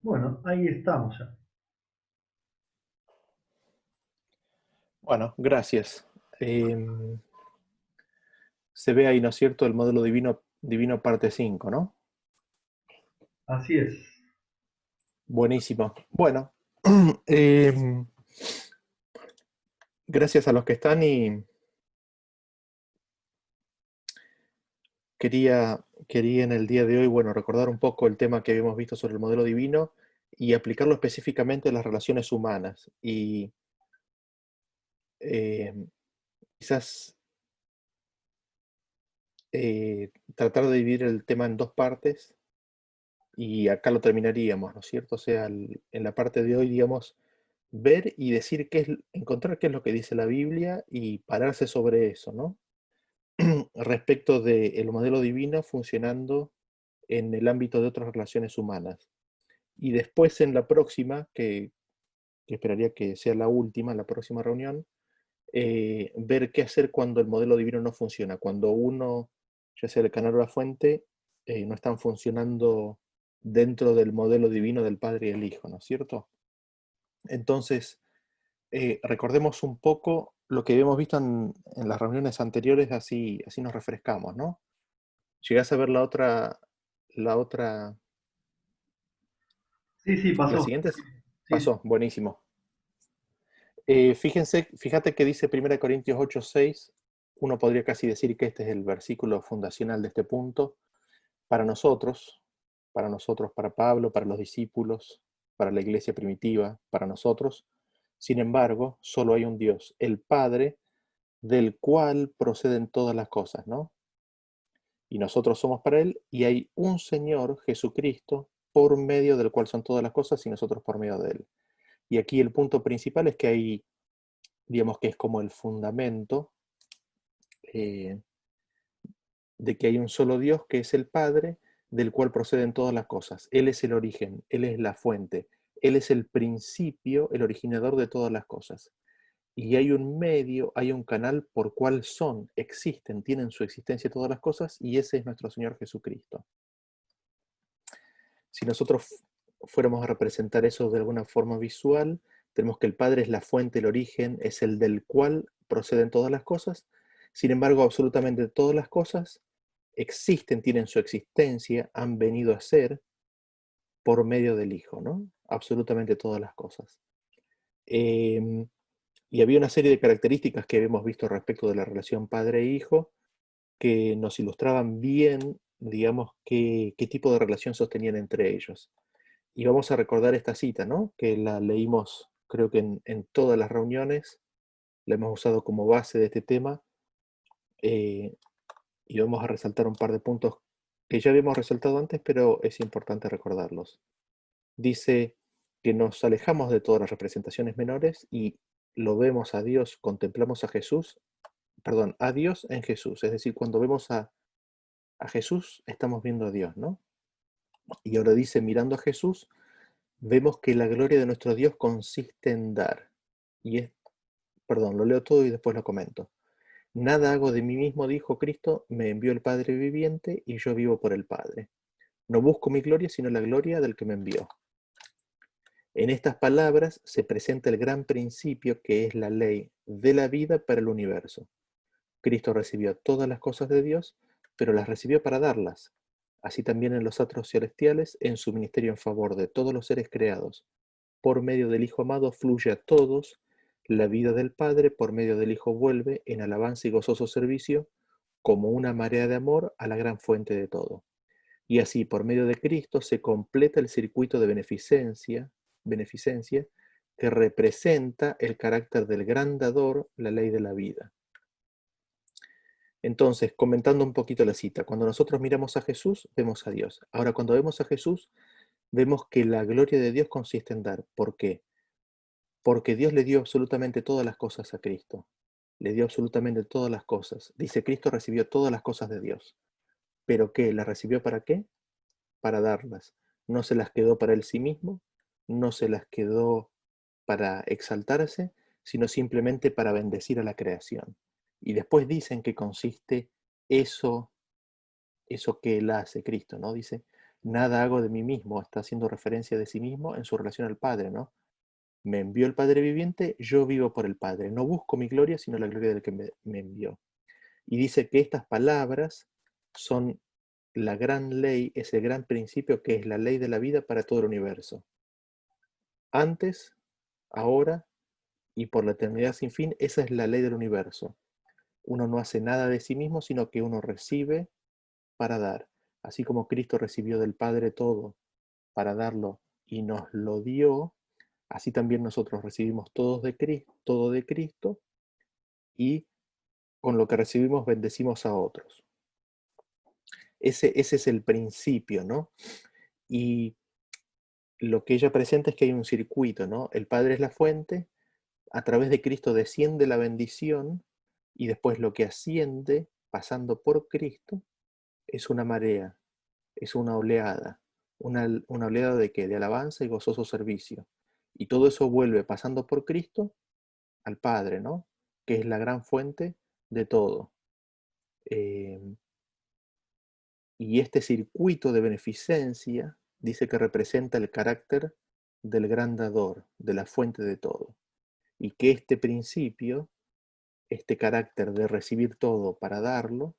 Bueno, ahí estamos ya. Bueno, gracias. Se ve ahí, ¿no es cierto?, el modelo divino parte 5, ¿no? Así es. Buenísimo. Bueno, em, gracias a los que están y quería en el día de hoy, bueno, recordar un poco el tema que habíamos visto sobre el modelo divino y aplicarlo específicamente a las relaciones humanas. Y em, quizás tratar de dividir el tema en dos partes y acá lo terminaríamos, ¿no es cierto? O sea, en la parte de hoy, digamos, ver y decir encontrar qué es lo que dice la Biblia y pararse sobre eso, ¿no? Respecto del modelo divino funcionando en el ámbito de otras relaciones humanas. Y después en la próxima, que esperaría que sea la última, la próxima reunión, ver qué hacer cuando el modelo divino no funciona, cuando uno, ya sea el canal o la fuente, no están funcionando dentro del modelo divino del Padre y el Hijo, ¿no es cierto? Entonces, recordemos un poco lo que habíamos visto en las reuniones anteriores, así nos refrescamos, ¿no? ¿Llegás a ver la otra, Sí, sí, las pasó. siguientes? Sí, sí. Pasó, buenísimo. Fíjate que dice 1 Corintios 8:6, uno podría casi decir que este es el versículo fundacional de este punto, para nosotros, para Pablo, para los discípulos, para la iglesia primitiva, para nosotros. Sin embargo, solo hay un Dios, el Padre, del cual proceden todas las cosas, ¿no? Y nosotros somos para Él, y hay un Señor, Jesucristo, por medio del cual son todas las cosas, y nosotros por medio de Él. Y aquí el punto principal es que hay, digamos que es como el fundamento eh, de que hay un solo Dios, que es el Padre, del cual proceden todas las cosas. Él es el origen, Él es la fuente, Él es el principio, el originador de todas las cosas. Y hay un medio, hay un canal por cual existen, tienen su existencia todas las cosas, y ese es nuestro Señor Jesucristo. Si nosotros fuéramos a representar eso de alguna forma visual, tenemos que el Padre es la fuente, el origen, es el del cual proceden todas las cosas. Sin embargo, absolutamente todas las cosas existen, tienen su existencia, han venido a ser por medio del Hijo, ¿no? Absolutamente todas las cosas. Eh, y había una serie de características que habíamos visto respecto de la relación padre e hijo que nos ilustraban bien, digamos, qué tipo de relación sostenían entre ellos. Y vamos a recordar esta cita, ¿no? Que la leímos, creo que en todas las reuniones, la hemos usado como base de este tema, eh, y vamos a resaltar un par de puntos que ya habíamos resaltado antes, pero es importante recordarlos. Dice que nos alejamos de todas las representaciones menores y lo vemos a Dios, contemplamos a Jesús, perdón, a Dios en Jesús. Es decir, cuando vemos a Jesús, estamos viendo a Dios, ¿no? Y ahora dice, mirando a Jesús, vemos que la gloria de nuestro Dios consiste en dar. Y es, perdón, lo leo todo y después lo comento. Nada hago de mí mismo, dijo Cristo, me envió el Padre viviente y yo vivo por el Padre. No busco mi gloria, sino la gloria del que me envió. En estas palabras se presenta el gran principio que es la ley de la vida para el universo. Cristo recibió todas las cosas de Dios, pero las recibió para darlas. Así también en los atros celestiales, en su ministerio en favor de todos los seres creados. Por medio del Hijo amado fluye a todos, la vida del Padre por medio del Hijo vuelve en alabanza y gozoso servicio, como una marea de amor a la gran fuente de todo. Y así, por medio de Cristo, se completa el circuito de beneficencia que representa el carácter del gran dador, la ley de la vida. Entonces, comentando un poquito la cita, cuando nosotros miramos a Jesús, vemos a Dios. Ahora, cuando vemos a Jesús, vemos que la gloria de Dios consiste en dar. ¿Por qué? Porque Dios le dio absolutamente todas las cosas a Cristo. Le dio absolutamente todas las cosas. Dice, Cristo recibió todas las cosas de Dios. ¿Pero qué? ¿Las recibió para qué? Para darlas. No se las quedó para él sí mismo, no se las quedó para exaltarse, sino simplemente para bendecir a la creación. Y después dicen que consiste eso que él hace, Cristo, ¿no? Dice, Nada hago de mí mismo, está haciendo referencia de sí mismo en su relación al Padre, ¿no? Me envió el Padre viviente, yo vivo por el Padre. No busco mi gloria, sino la gloria del que me envió. Y dice que estas palabras son la gran ley, es el gran principio que es la ley de la vida para todo el universo. Antes, ahora y por la eternidad sin fin, esa es la ley del universo. Uno no hace nada de sí mismo, sino que uno recibe para dar. Así como Cristo recibió del Padre todo para darlo y nos lo dio, así también nosotros recibimos todo de Cristo y con lo que recibimos bendecimos a otros. Ese es el principio, ¿no? Y lo que ella presenta es que hay un circuito, ¿no? El Padre es la fuente, a través de Cristo desciende la bendición y después lo que asciende, pasando por Cristo, es una marea, es una oleada. ¿Una oleada de qué? De alabanza y gozoso servicio. Y todo eso vuelve pasando por Cristo al Padre, ¿no? Que es la gran fuente de todo. Eh, y este circuito de beneficencia dice que representa el carácter del gran dador, de la fuente de todo. Y que este principio, este carácter de recibir todo para darlo,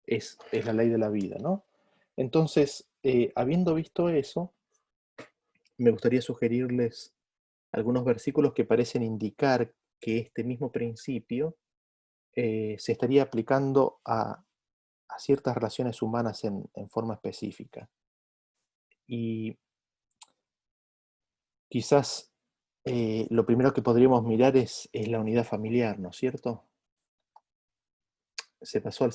es la ley de la vida, ¿no? Entonces, habiendo visto eso, me gustaría sugerirles algunos versículos que parecen indicar que este mismo principio se estaría aplicando a ciertas relaciones humanas en forma específica. Y quizás lo primero que podríamos mirar es la unidad familiar, ¿no es cierto? Se pasó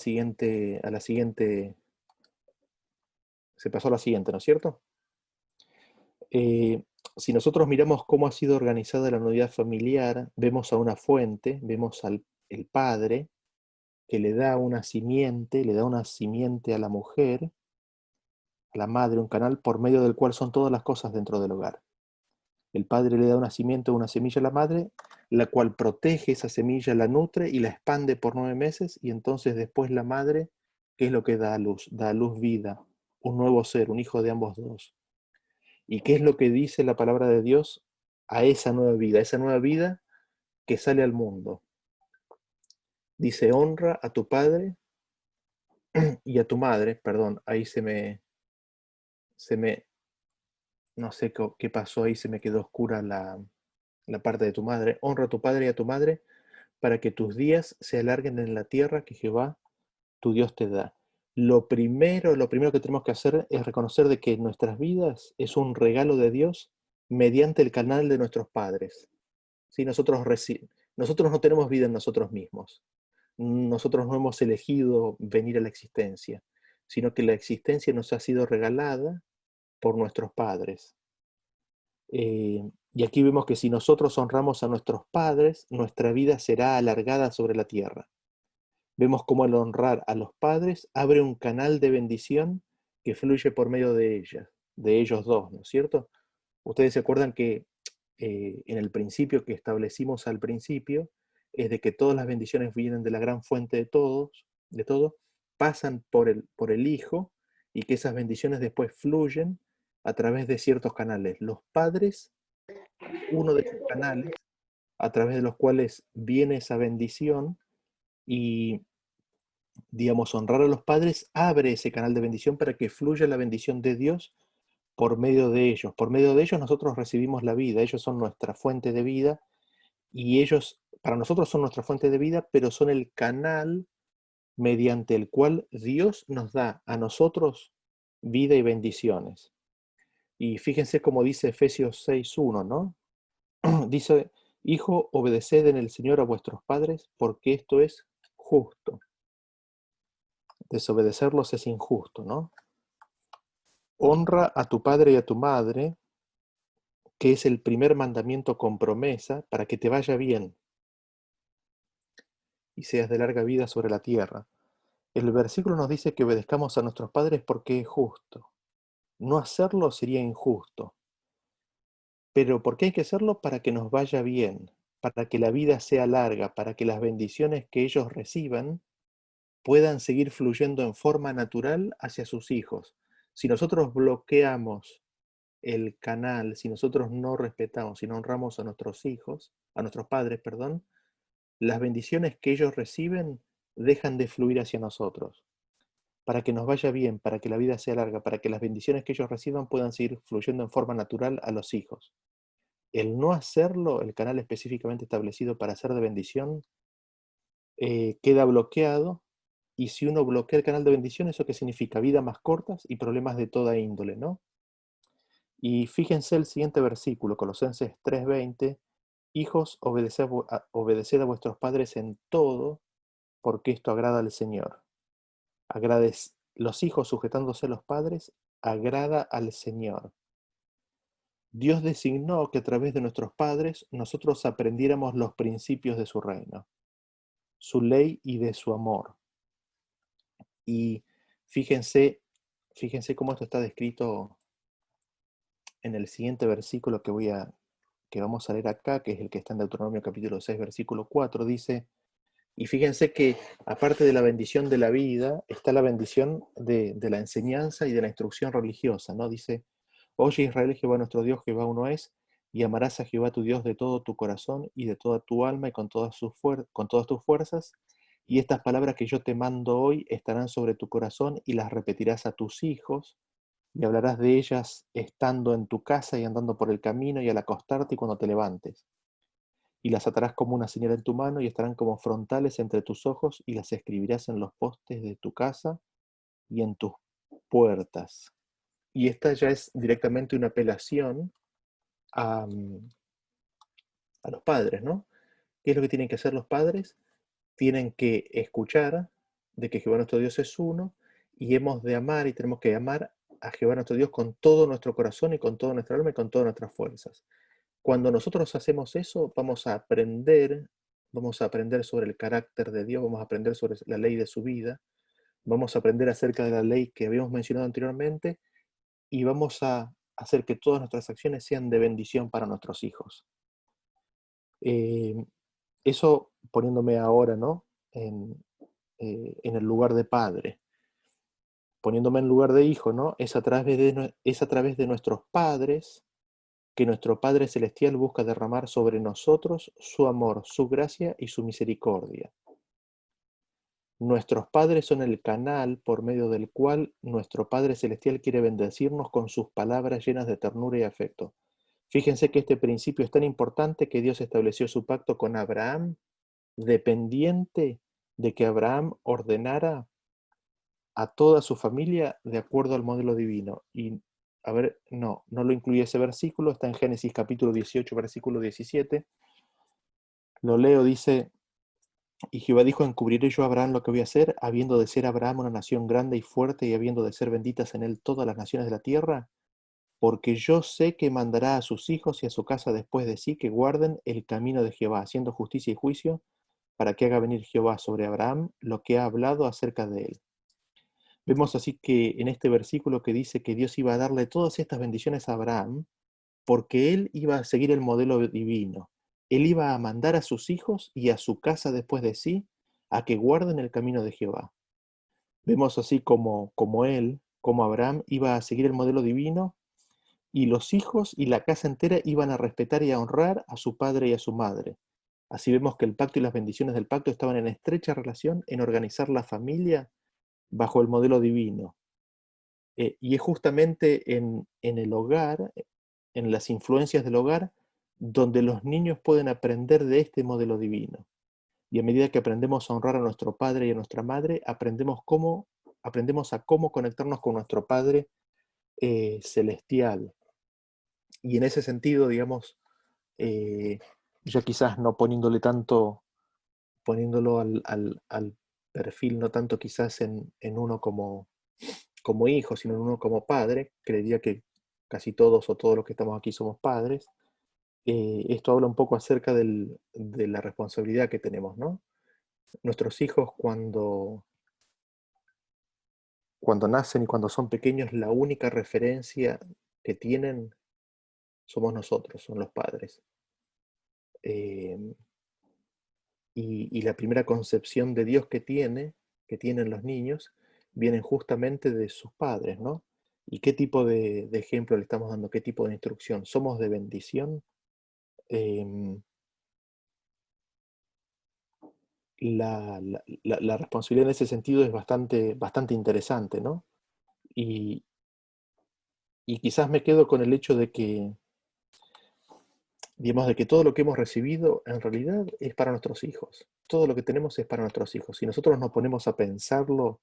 se pasó a la siguiente, ¿no es cierto? Eh, si nosotros miramos cómo ha sido organizada la unidad familiar, vemos a una fuente, vemos al el padre que le da una simiente a la mujer, a la madre, un canal por medio del cual son todas las cosas dentro del hogar. El padre le da una simiente o una semilla a la madre, la cual protege esa semilla, la nutre y la expande por 9 meses, y entonces después la madre, ¿qué es lo que da a luz? Da a luz vida, un nuevo ser, un hijo de ambos dos. ¿Y qué es lo que dice la palabra de Dios a esa nueva vida que sale al mundo? Dice, honra a tu padre y a tu madre, perdón, ahí se me, no sé qué pasó, ahí se me quedó oscura la parte de tu madre. Honra a tu padre y a tu madre para que tus días se alarguen en la tierra que Jehová tu Dios te da. Lo primero que tenemos que hacer es reconocer de que nuestras vidas es un regalo de Dios mediante el canal de nuestros padres. ¿Sí? Nosotros no tenemos vida en nosotros mismos. Nosotros no hemos elegido venir a la existencia, sino que la existencia nos ha sido regalada por nuestros padres. Y aquí vemos que si nosotros honramos a nuestros padres, nuestra vida será alargada sobre la tierra. Vemos cómo al honrar a los padres abre un canal de bendición que fluye por medio de ellos dos, ¿no es cierto? Ustedes se acuerdan que en el principio que establecimos al principio, es de que todas las bendiciones vienen de la gran fuente de todo, pasan por el Hijo, y que esas bendiciones después fluyen a través de ciertos canales. Los padres, uno de esos canales, a través de los cuales viene esa bendición, y digamos, honrar a los padres abre ese canal de bendición para que fluya la bendición de Dios por medio de ellos. Por medio de ellos nosotros recibimos la vida, ellos son nuestra fuente de vida, y ellos, para nosotros son nuestra fuente de vida, pero son el canal mediante el cual Dios nos da a nosotros vida y bendiciones. Y fíjense cómo dice Efesios 6:1, ¿no? Dice, hijo, obedeced en el Señor a vuestros padres, porque esto es justo. Desobedecerlos es injusto, ¿no? Honra a tu padre y a tu madre, que es el primer mandamiento con promesa para que te vaya bien y seas de larga vida sobre la tierra. El versículo nos dice que obedezcamos a nuestros padres porque es justo. No hacerlo sería injusto. Pero ¿por qué hay que hacerlo? Para que nos vaya bien, para que la vida sea larga, para que las bendiciones que ellos reciban puedan seguir fluyendo en forma natural hacia sus hijos, Si nosotros bloqueamos el canal, si nosotros no respetamos, si no honramos a nuestros hijos, a nuestros padres, perdón, las bendiciones que ellos reciben dejan de fluir hacia nosotros. Para que nos vaya bien, para que la vida sea larga, para que las bendiciones que ellos reciban puedan seguir fluyendo en forma natural a los hijos. El no hacerlo, el canal específicamente establecido para ser de bendición, queda bloqueado. Y si uno bloquea el canal de bendición, ¿eso qué significa? Vidas más cortas y problemas de toda índole, ¿no? Y fíjense el siguiente versículo, Colosenses 3:20, hijos, obedeced a vuestros padres en todo, porque esto agrada al Señor. Los hijos sujetándose a los padres, agrada al Señor. Dios designó que a través de nuestros padres nosotros aprendiéramos los principios de su reino, su ley y de su amor. Y fíjense, fíjense cómo esto está descrito en el siguiente versículo que vamos a leer acá, que es el que está en Deuteronomio capítulo 6, versículo 4, dice, y fíjense que aparte de la bendición de la vida, está la bendición de la enseñanza y de la instrucción religiosa, ¿no? Dice, oye Israel, Jehová nuestro Dios, Jehová uno es, y amarás a Jehová tu Dios de todo tu corazón y de toda tu alma y con con todas tus fuerzas, y estas palabras que yo te mando hoy estarán sobre tu corazón y las repetirás a tus hijos, y hablarás de ellas estando en tu casa y andando por el camino y al acostarte y cuando te levantes. Y las atarás como una señal en tu mano y estarán como frontales entre tus ojos y las escribirás en los postes de tu casa y en tus puertas. Y esta ya es directamente una apelación a los padres, ¿no? ¿Qué es lo que tienen que hacer los padres? Tienen que escuchar de que Jehová nuestro Dios es uno y hemos de amar y tenemos que amar a Jehová nuestro Dios con todo nuestro corazón y con toda nuestra alma y con todas nuestras fuerzas. Cuando nosotros hacemos eso, vamos a aprender sobre el carácter de Dios, vamos a aprender sobre la ley de su vida, vamos a aprender acerca de la ley que habíamos mencionado anteriormente y vamos a hacer que todas nuestras acciones sean de bendición para nuestros hijos. Eh, Eso poniéndome ahora, ¿no? En el lugar de padre, poniéndome en lugar de hijo, ¿no? Es a través de nuestros padres que nuestro Padre Celestial busca derramar sobre nosotros su amor, su gracia y su misericordia. Nuestros padres son el canal por medio del cual nuestro Padre Celestial quiere bendecirnos con sus palabras llenas de ternura y afecto. Fíjense que este principio es tan importante que Dios estableció su pacto con Abraham, dependiente de que Abraham ordenara a toda su familia de acuerdo al modelo divino. Y, a ver, no lo incluye ese versículo, está en Génesis capítulo 18, versículo 17. Lo leo, dice, y Jehová dijo, encubriré yo a Abraham lo que voy a hacer, habiendo de ser Abraham una nación grande y fuerte, y habiendo de ser benditas en él todas las naciones de la tierra, porque yo sé que mandará a sus hijos y a su casa después de sí que guarden el camino de Jehová, haciendo justicia y juicio, para que haga venir Jehová sobre Abraham lo que ha hablado acerca de él. Vemos así que en este versículo que dice que Dios iba a darle todas estas bendiciones a Abraham, porque él iba a seguir el modelo divino. Él iba a mandar a sus hijos y a su casa después de sí a que guarden el camino de Jehová. Vemos así como él, como Abraham, iba a seguir el modelo divino y los hijos y la casa entera iban a respetar y a honrar a su padre y a su madre. Así vemos que el pacto y las bendiciones del pacto estaban en estrecha relación en organizar la familia bajo el modelo divino. Y es justamente en el hogar, en las influencias del hogar, donde los niños pueden aprender de este modelo divino. Y a medida que aprendemos a honrar a nuestro padre y a nuestra madre, aprendemos a cómo conectarnos con nuestro Padre celestial. Y en ese sentido, digamos, eh, ya quizás no poniéndolo al perfil, no tanto quizás en uno como hijo, sino en uno como padre, creería que casi todos o todos los que estamos aquí somos padres. Esto habla un poco acerca de la responsabilidad que tenemos, ¿no? Nuestros hijos cuando nacen y cuando son pequeños, la única referencia que tienen somos nosotros, son los padres. Eh, y la primera concepción de Dios que tienen los niños, vienen justamente de sus padres, ¿no? ¿Y qué tipo de ejemplo le estamos dando? ¿Qué tipo de instrucción? ¿Somos de bendición? Em, la responsabilidad en ese sentido es bastante interesante, ¿no? Y, y quizás me quedo con el hecho de que, digamos, de que todo lo que hemos recibido en realidad es para nuestros hijos. Todo lo que tenemos es para nuestros hijos. Si nosotros nos ponemos a pensarlo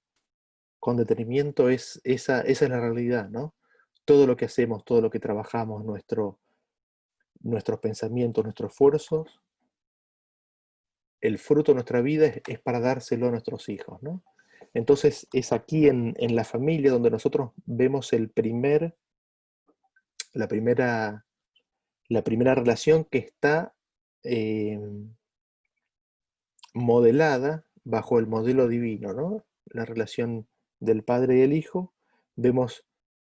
con detenimiento, esa es la realidad, ¿no? Todo lo que hacemos, todo lo que trabajamos, nuestros pensamientos, nuestros esfuerzos, el fruto de nuestra vida es para dárselo a nuestros hijos, ¿no? Entonces es aquí en la familia donde nosotros vemos la primera, la primera relación que está eh, modelada bajo el modelo divino, ¿no? La relación del padre y el hijo. Vemos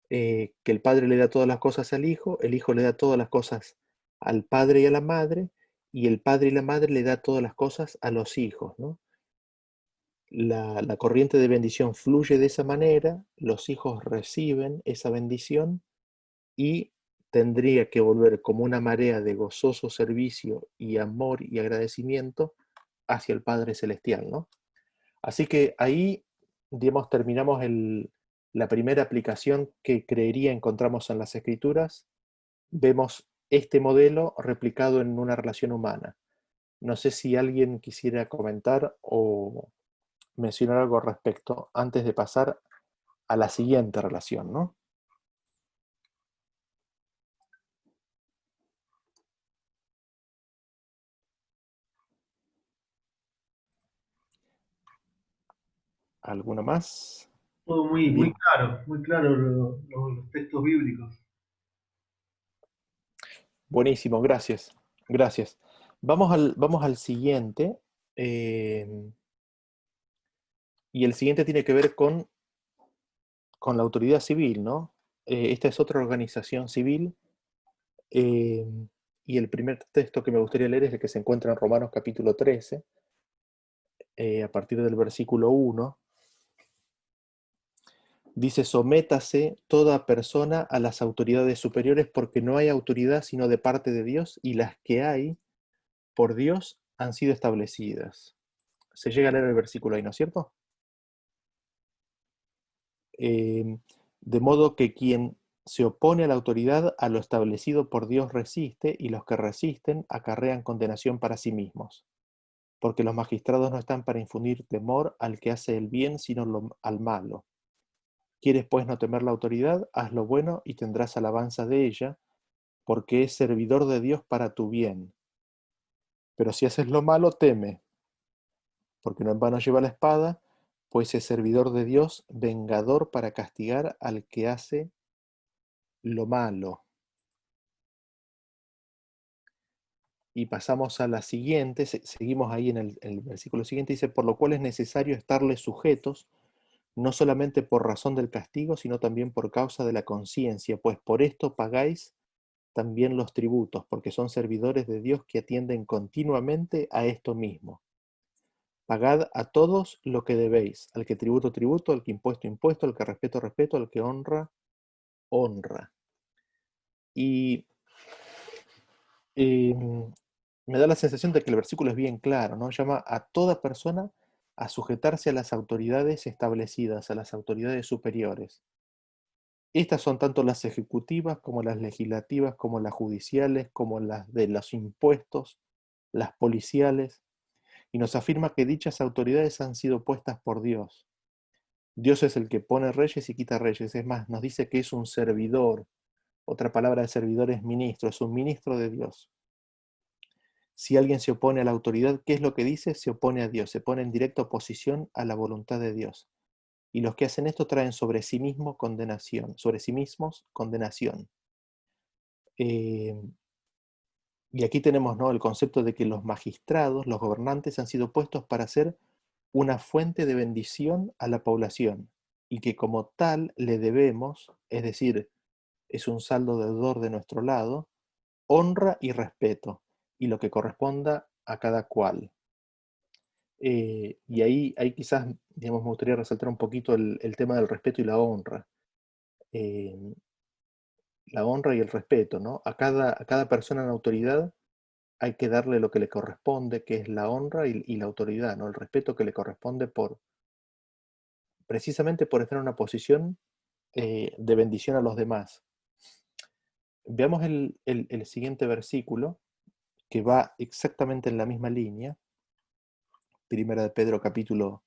que el padre le da todas las cosas al hijo, el hijo le da todas las cosas al padre y a la madre, y el padre y la madre le da todas las cosas a los hijos, ¿no? La corriente de bendición fluye de esa manera, los hijos reciben esa bendición y tendría que volver como una marea de gozoso servicio y amor y agradecimiento hacia el Padre Celestial, ¿no? Así que ahí, digamos, terminamos la primera aplicación que creería encontramos en las Escrituras. Vemos este modelo replicado en una relación humana. No sé si alguien quisiera comentar o mencionar algo al respecto antes de pasar a la siguiente relación, ¿no? ¿Alguna más? Todo muy Bien, claro, muy claro los textos bíblicos. buenísimo, gracias. Gracias. Vamos al siguiente. eh, y el siguiente tiene que ver con la autoridad civil, ¿no? Esta es otra organización civil. eh, y el primer texto que me gustaría leer es el que se encuentra en Romanos capítulo 13, a partir del versículo 1. Dice, sométase toda persona a las autoridades superiores porque no hay autoridad sino de parte de Dios y las que hay por Dios han sido establecidas. Se llega a leer el versículo ahí, ¿no es cierto? Eh, de modo que quien se opone a la autoridad, a lo establecido por Dios resiste, y los que resisten acarrean condenación para sí mismos. Porque los magistrados no están para infundir temor al que hace el bien, sino al malo. ¿Quieres pues no temer la autoridad? Haz lo bueno y tendrás alabanza de ella, porque es servidor de Dios para tu bien. Pero si haces lo malo, teme, porque no en vano lleva la espada, pues es servidor de Dios, vengador para castigar al que hace lo malo. Y pasamos a la siguiente, seguimos ahí en el versículo siguiente, dice, por lo cual es necesario estarles sujetos, no solamente por razón del castigo, sino también por causa de la conciencia, pues por esto pagáis también los tributos, porque son servidores de Dios que atienden continuamente a esto mismo. Pagad a todos lo que debéis, al que tributo, tributo, al que impuesto, impuesto, al que respeto, respeto, al que honra, honra. Y eh, me da la sensación de que el versículo es bien claro, ¿no? Llama a toda persona a sujetarse a las autoridades establecidas, a las autoridades superiores. Estas son tanto las ejecutivas como las legislativas, como las judiciales, como las de los impuestos, las policiales, y nos afirma que dichas autoridades han sido puestas por Dios. Dios es el que pone reyes y quita reyes. Es más, nos dice que es un servidor. Otra palabra de servidor es ministro, es un ministro de Dios. Si alguien se opone a la autoridad, ¿qué es lo que dice? Se opone a Dios, se pone en directa oposición a la voluntad de Dios. Y los que hacen esto traen sobre sí mismos condenación, sobre sí mismos condenación. Eh, y aquí tenemos, ¿no?, el concepto de que los magistrados, los gobernantes, han sido puestos para ser una fuente de bendición a la población y que como tal le debemos, es decir, es un saldo deudor de nuestro lado, honra y respeto, y lo que corresponda a cada cual. Y ahí quizás, digamos, me gustaría resaltar un poquito el tema del respeto y la honra. la honra y el respeto, ¿no? A cada persona en autoridad hay que darle lo que le corresponde, que es la honra y la autoridad, ¿no? El respeto que le corresponde precisamente por estar en una posición de bendición a los demás. Veamos el siguiente versículo, que va exactamente en la misma línea. Primera de Pedro capítulo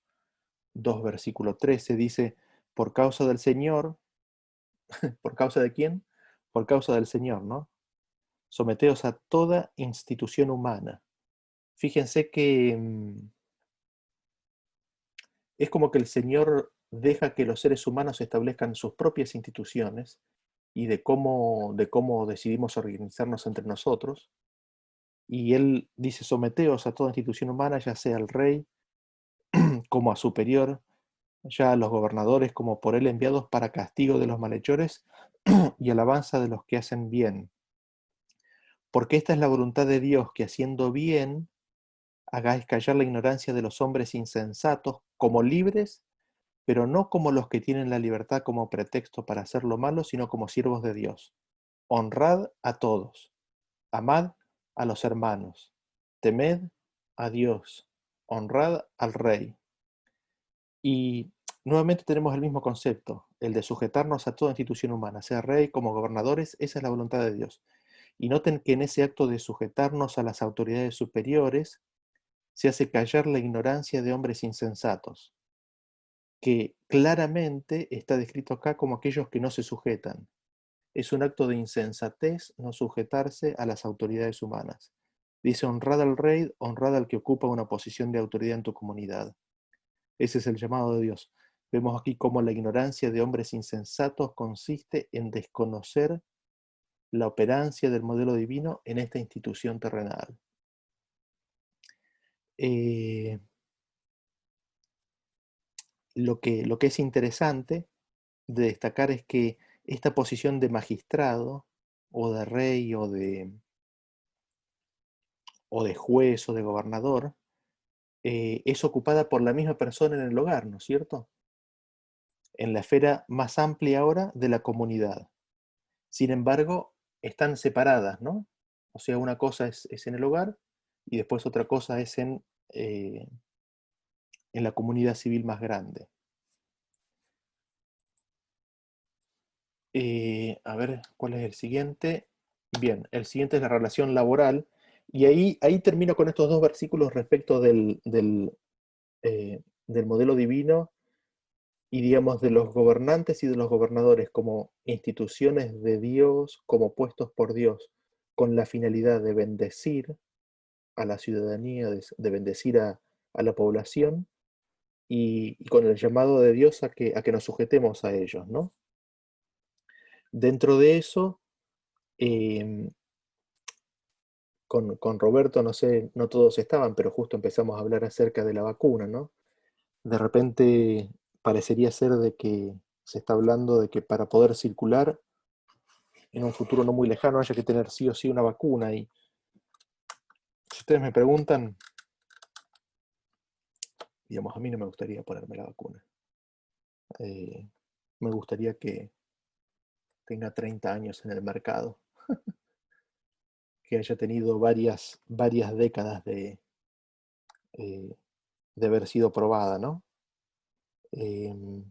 2, versículo 13, dice, por causa del Señor, ¿por causa de quién? Por causa del Señor, ¿no? Someteos a toda institución humana. Fíjense que es como que el Señor deja que los seres humanos establezcan sus propias instituciones y de cómo decidimos organizarnos entre nosotros. Y Él dice, someteos a toda institución humana, ya sea al rey como a superior, ya a los gobernadores como por Él enviados para castigo de los malhechores y alabanza de los que hacen bien. Porque esta es la voluntad de Dios, que haciendo bien hagáis callar la ignorancia de los hombres insensatos como libres, pero no como los que tienen la libertad como pretexto para hacer lo malo, sino como siervos de Dios. Honrad a todos, amad a los hermanos, temed a Dios, honrad al rey. Y nuevamente tenemos el mismo concepto, el de sujetarnos a toda institución humana, sea rey como gobernadores, esa es la voluntad de Dios. Y noten que en ese acto de sujetarnos a las autoridades superiores, se hace callar la ignorancia de hombres insensatos, que claramente está descrito acá como aquellos que no se sujetan. Es un acto de insensatez no sujetarse a las autoridades humanas. Dice, honrad al rey, honrad al que ocupa una posición de autoridad en tu comunidad. Ese es el llamado de Dios. Vemos aquí cómo la ignorancia de hombres insensatos consiste en desconocer la operancia del modelo divino en esta institución terrenal. Lo que es interesante de destacar es que esta posición de magistrado, o de rey, o de juez, o de gobernador, es ocupada por la misma persona en el hogar, ¿no es cierto? En la esfera más amplia ahora de la comunidad. Sin embargo, están separadas, ¿no? O sea, una cosa es en el hogar y después otra cosa es en la comunidad civil más grande. A ver, ¿cuál es el siguiente? Bien, el siguiente es la relación laboral. Y ahí termino con estos dos versículos respecto del modelo divino y, digamos, de los gobernantes y de los gobernadores como instituciones de Dios, como puestos por Dios, con la finalidad de bendecir a la ciudadanía, de bendecir a la población y con el llamado de Dios a que nos sujetemos a ellos, ¿no? Dentro de eso, em, con Roberto, no sé, no todos estaban, pero justo empezamos a hablar acerca de la vacuna, ¿no? De repente parecería ser de que se está hablando de que para poder circular en un futuro no muy lejano haya que tener sí o sí una vacuna. Y si ustedes me preguntan, digamos, a mí no me gustaría ponerme la vacuna. Me gustaría que tenga 30 años en el mercado, que haya tenido varias décadas eh, de haber sido probada, ¿no? Em,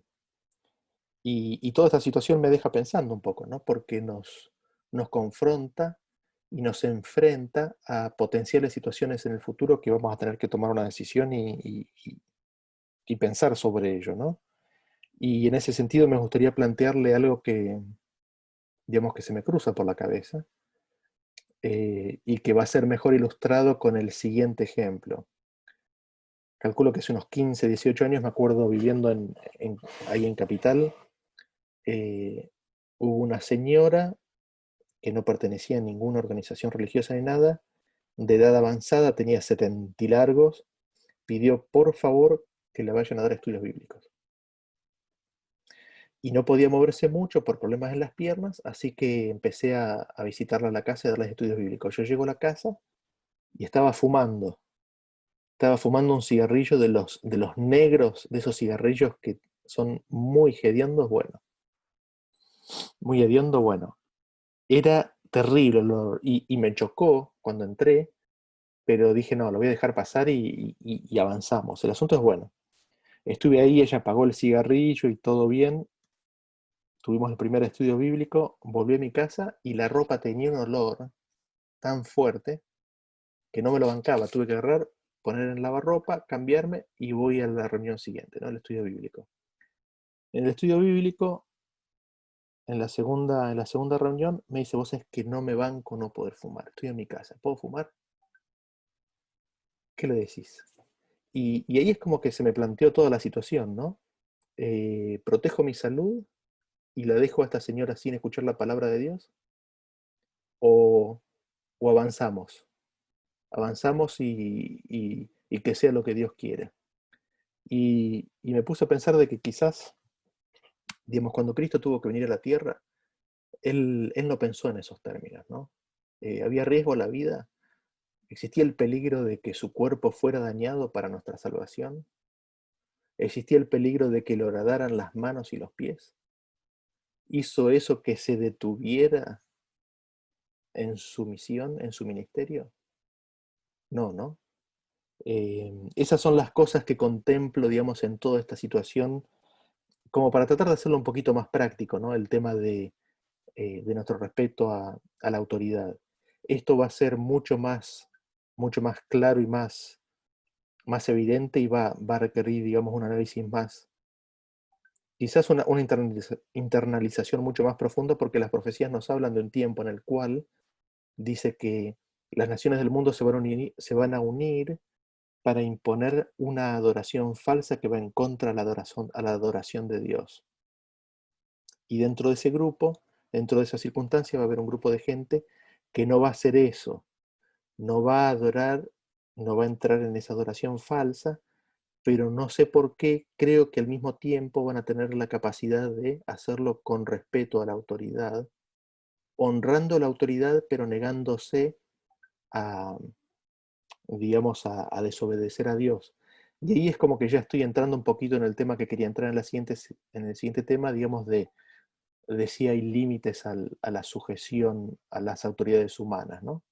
y toda esta situación me deja pensando un poco, ¿no? Porque nos confronta y nos enfrenta a potenciales situaciones en el futuro que vamos a tener que tomar una decisión y pensar sobre ello, ¿no? Y en ese sentido me gustaría plantearle algo que, digamos, que se me cruza por la cabeza y que va a ser mejor ilustrado con el siguiente ejemplo. Calculo que hace unos 15, 18 años me acuerdo viviendo ahí en Capital, eh, hubo una señora que no pertenecía a ninguna organización religiosa ni nada, de edad avanzada, tenía 70 y largos, pidió por favor que le vayan a dar estudios bíblicos. Y no podía moverse mucho por problemas en las piernas, así que empecé a visitarla a la casa y darles estudios bíblicos. Yo llego a la casa y estaba fumando un cigarrillo de los negros, de esos cigarrillos que son muy hediondos, bueno. muy hediondo, bueno, era terrible el olor y me chocó cuando entré, pero dije, no, lo voy a dejar pasar y avanzamos. El asunto es bueno. Estuve ahí, ella apagó el cigarrillo y todo bien. Tuvimos el primer estudio bíblico, volví a mi casa y la ropa tenía un olor tan fuerte que no me lo bancaba. Tuve que agarrar, poner en lavarropa, cambiarme y voy a la reunión siguiente, ¿no? El estudio bíblico. En el estudio bíblico, en la segunda reunión, me dice, vos es que no me banco no poder fumar. Estoy en mi casa, ¿puedo fumar? ¿Qué le decís? Y ahí es como que se me planteó toda la situación, ¿no? ¿Protejo mi salud y la dejo a esta señora sin escuchar la palabra de Dios? ¿O, o avanzamos? Avanzamos y que sea lo que Dios quiere. Y me puse a pensar de que quizás, digamos, cuando Cristo tuvo que venir a la tierra, él no pensó en esos términos, ¿no? Había riesgo a la vida, existía el peligro de que su cuerpo fuera dañado para nuestra salvación, existía el peligro de que le horadaran las manos y los pies. ¿Hizo eso que se detuviera en su misión, en su ministerio? No, ¿no? Esas son las cosas que contemplo, digamos, en toda esta situación, como para tratar de hacerlo un poquito más práctico, ¿no? El tema de nuestro respeto a la autoridad. Esto va a ser mucho más claro y más evidente y va a requerir, digamos, un análisis más, quizás una internalización mucho más profunda, porque las profecías nos hablan de un tiempo en el cual dice que las naciones del mundo se van a unir para imponer una adoración falsa que va en contra a la adoración de Dios. Y dentro de ese grupo, dentro de esa circunstancia, va a haber un grupo de gente que no va a hacer eso, no va a adorar, no va a entrar en esa adoración falsa, pero no sé por qué, creo que al mismo tiempo van a tener la capacidad de hacerlo con respeto a la autoridad, honrando la autoridad, pero negándose a, digamos, a desobedecer a Dios. Y ahí es como que ya estoy entrando un poquito en el tema que quería entrar en el siguiente tema, digamos, de si hay límites a la sujeción a las autoridades humanas, ¿no?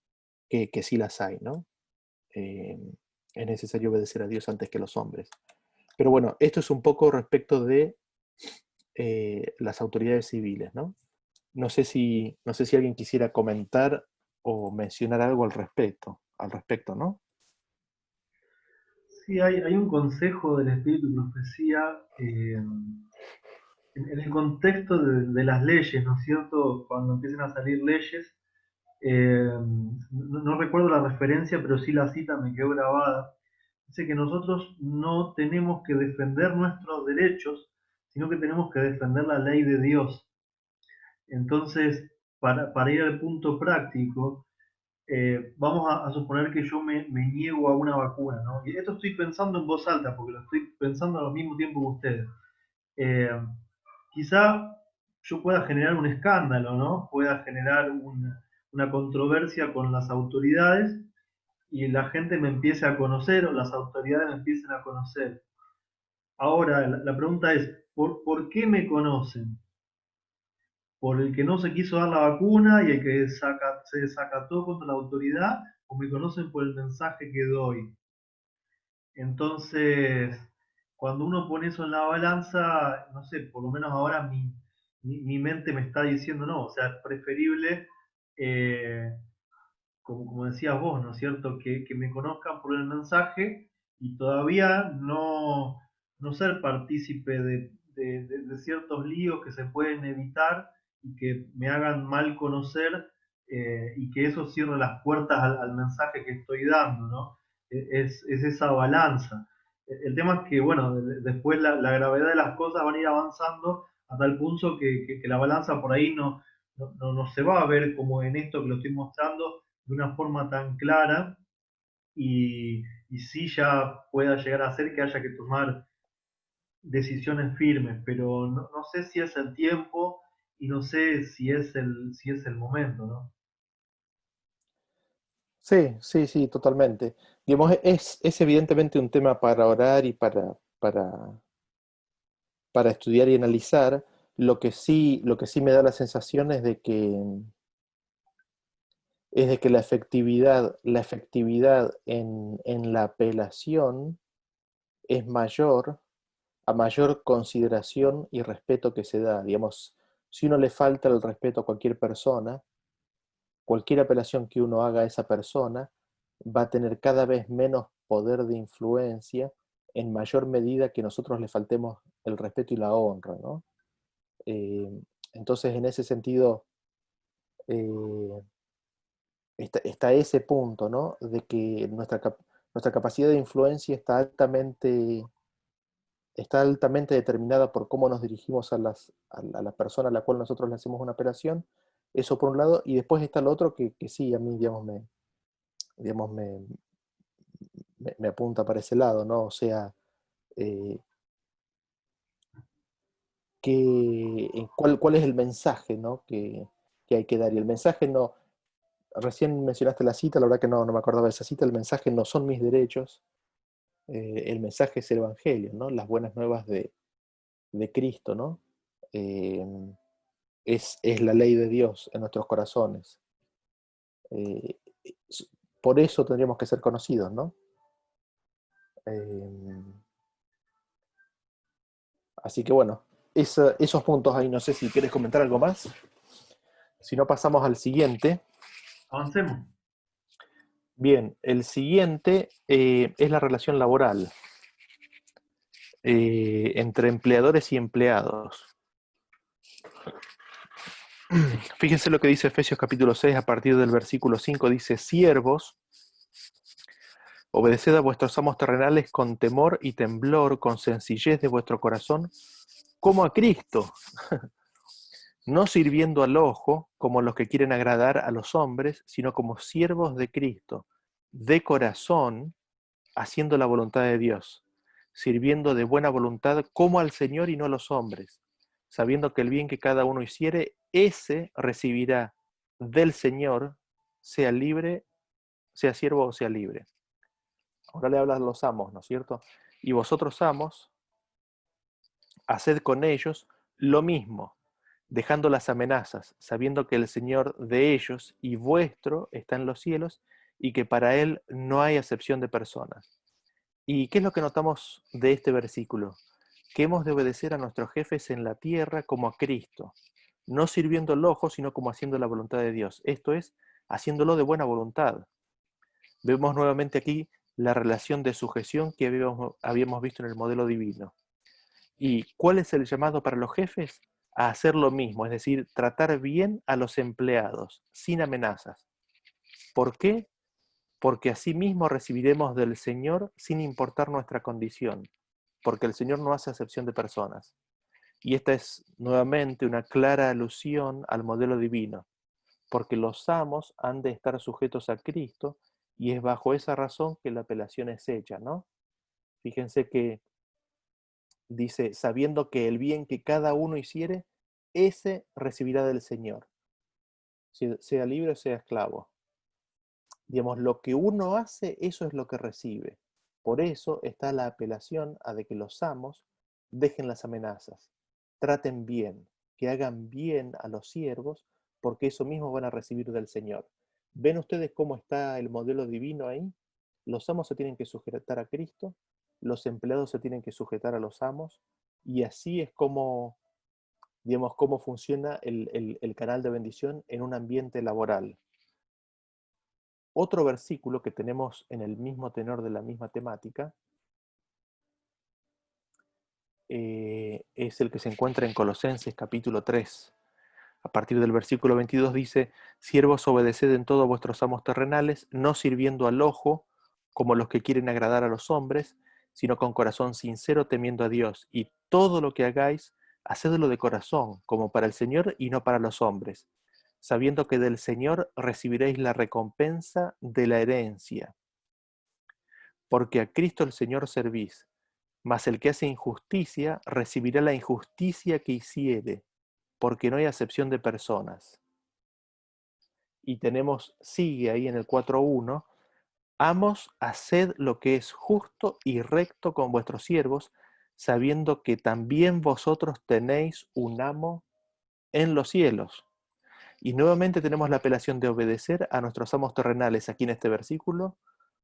Que sí las hay, ¿no? Eh, es necesario obedecer a Dios antes que los hombres. Pero bueno, esto es un poco respecto de las autoridades civiles, ¿no? No sé si alguien quisiera comentar o mencionar algo al respecto, ¿no? Sí, hay un consejo del Espíritu y Profecía en el contexto de las leyes, ¿no es cierto? Cuando empiezan a salir leyes, no recuerdo la referencia, pero sí la cita me quedó grabada. Dice que nosotros no tenemos que defender nuestros derechos, sino que tenemos que defender la ley de Dios. Entonces, para ir al punto práctico, vamos a suponer que yo me niego a una vacuna, ¿no? Y esto estoy pensando en voz alta, porque lo estoy pensando al mismo tiempo que ustedes. Eh, Quizá yo pueda generar un escándalo, ¿no? Pueda generar una controversia con las autoridades y la gente me empiece a conocer o las autoridades me empiecen a conocer. Ahora, la pregunta es, ¿por qué me conocen? ¿Por el que no se quiso dar la vacuna y el que se desacató contra la autoridad? ¿O me conocen por el mensaje que doy? Entonces, cuando uno pone eso en la balanza, no sé, por lo menos ahora mi mente me está diciendo no, o sea, es preferible, eh, como decías vos, ¿no es cierto?, que me conozcan por el mensaje y todavía no ser partícipe de ciertos líos que se pueden evitar y que me hagan mal conocer y que eso cierre las puertas al mensaje que estoy dando, ¿no? Es esa balanza. El tema es que, bueno, después la gravedad de las cosas van a ir avanzando a tal punto que la balanza por ahí no se va a ver como en esto que lo estoy mostrando de una forma tan clara y sí ya pueda llegar a ser que haya que tomar decisiones firmes, pero no sé si es el tiempo y no sé si es el momento, ¿no? Sí, sí, sí, totalmente. Digamos, es evidentemente un tema para orar y para estudiar y analizar, Lo que sí me da la sensación es de que la efectividad en la apelación es mayor a mayor consideración y respeto que se da. Digamos, si uno le falta el respeto a cualquier persona, cualquier apelación que uno haga a esa persona va a tener cada vez menos poder de influencia en mayor medida que nosotros le faltemos el respeto y la honra, ¿no? Eh, entonces, en ese sentido, eh, está ese punto, ¿no? De que nuestra capacidad de influencia está altamente determinada por cómo nos dirigimos a la persona a la cual nosotros le hacemos una apelación. Eso por un lado, y después está lo otro que sí, a mí, digamos, me apunta para ese lado, ¿no? O sea, eh, ¿cuál es el mensaje, ¿no? que hay que dar? Y el mensaje no, recién mencionaste la cita, la verdad que no me acordaba de esa cita, el mensaje no son mis derechos, el mensaje es el Evangelio, ¿no? Las buenas nuevas de Cristo, ¿no? Eh, es la ley de Dios en nuestros corazones. Eh, por eso tendríamos que ser conocidos, ¿no? Eh, Así que bueno, esos puntos ahí, no sé si quieres comentar algo más. Si no, pasamos al siguiente. Avancemos. Bien, el siguiente es la relación laboral entre empleadores y empleados. Fíjense lo que dice Efesios capítulo 6 a partir del versículo 5, dice: siervos, obedeced a vuestros amos terrenales con temor y temblor, con sencillez de vuestro corazón, como a Cristo, no sirviendo al ojo como los que quieren agradar a los hombres, sino como siervos de Cristo, de corazón, haciendo la voluntad de Dios, sirviendo de buena voluntad como al Señor y no a los hombres, sabiendo que el bien que cada uno hiciere, ese recibirá del Señor, sea libre, sea siervo o sea libre. Ahora le hablan los amos, ¿no es cierto? Y vosotros, amos, haced con ellos lo mismo, dejando las amenazas, sabiendo que el Señor de ellos y vuestro está en los cielos y que para Él no hay acepción de personas. ¿Y qué es lo que notamos de este versículo? Que hemos de obedecer a nuestros jefes en la tierra como a Cristo, no sirviendo el ojo, sino como haciendo la voluntad de Dios. Esto es, haciéndolo de buena voluntad. Vemos nuevamente aquí la relación de sujeción que habíamos visto en el modelo divino. ¿Y cuál es el llamado para los jefes? A hacer lo mismo, es decir, tratar bien a los empleados, sin amenazas. ¿Por qué? Porque así mismo recibiremos del Señor sin importar nuestra condición, porque el Señor no hace acepción de personas. Y esta es nuevamente una clara alusión al modelo divino, porque los amos han de estar sujetos a Cristo y es bajo esa razón que la apelación es hecha, ¿no? Fíjense que dice, sabiendo que el bien que cada uno hiciere, ese recibirá del Señor, sea libre o sea esclavo. Digamos, lo que uno hace, eso es lo que recibe. Por eso está la apelación a de que los amos dejen las amenazas, traten bien, que hagan bien a los siervos, porque eso mismo van a recibir del Señor. ¿Ven ustedes cómo está el modelo divino ahí? Los amos se tienen que sujetar a Cristo, los empleados se tienen que sujetar a los amos, y así es como, digamos, cómo funciona el canal de bendición en un ambiente laboral. Otro versículo que tenemos en el mismo tenor de la misma temática es el que se encuentra en Colosenses capítulo 3. A partir del versículo 22 dice: siervos, obedeced en todo a vuestros amos terrenales, no sirviendo al ojo como los que quieren agradar a los hombres, sino con corazón sincero temiendo a Dios. Y todo lo que hagáis, hacedlo de corazón, como para el Señor y no para los hombres, sabiendo que del Señor recibiréis la recompensa de la herencia. Porque a Cristo el Señor servís, mas el que hace injusticia recibirá la injusticia que hiciere, porque no hay acepción de personas. Y sigue ahí en el 4.1, amos, haced lo que es justo y recto con vuestros siervos, sabiendo que también vosotros tenéis un amo en los cielos. Y nuevamente tenemos la apelación de obedecer a nuestros amos terrenales aquí en este versículo,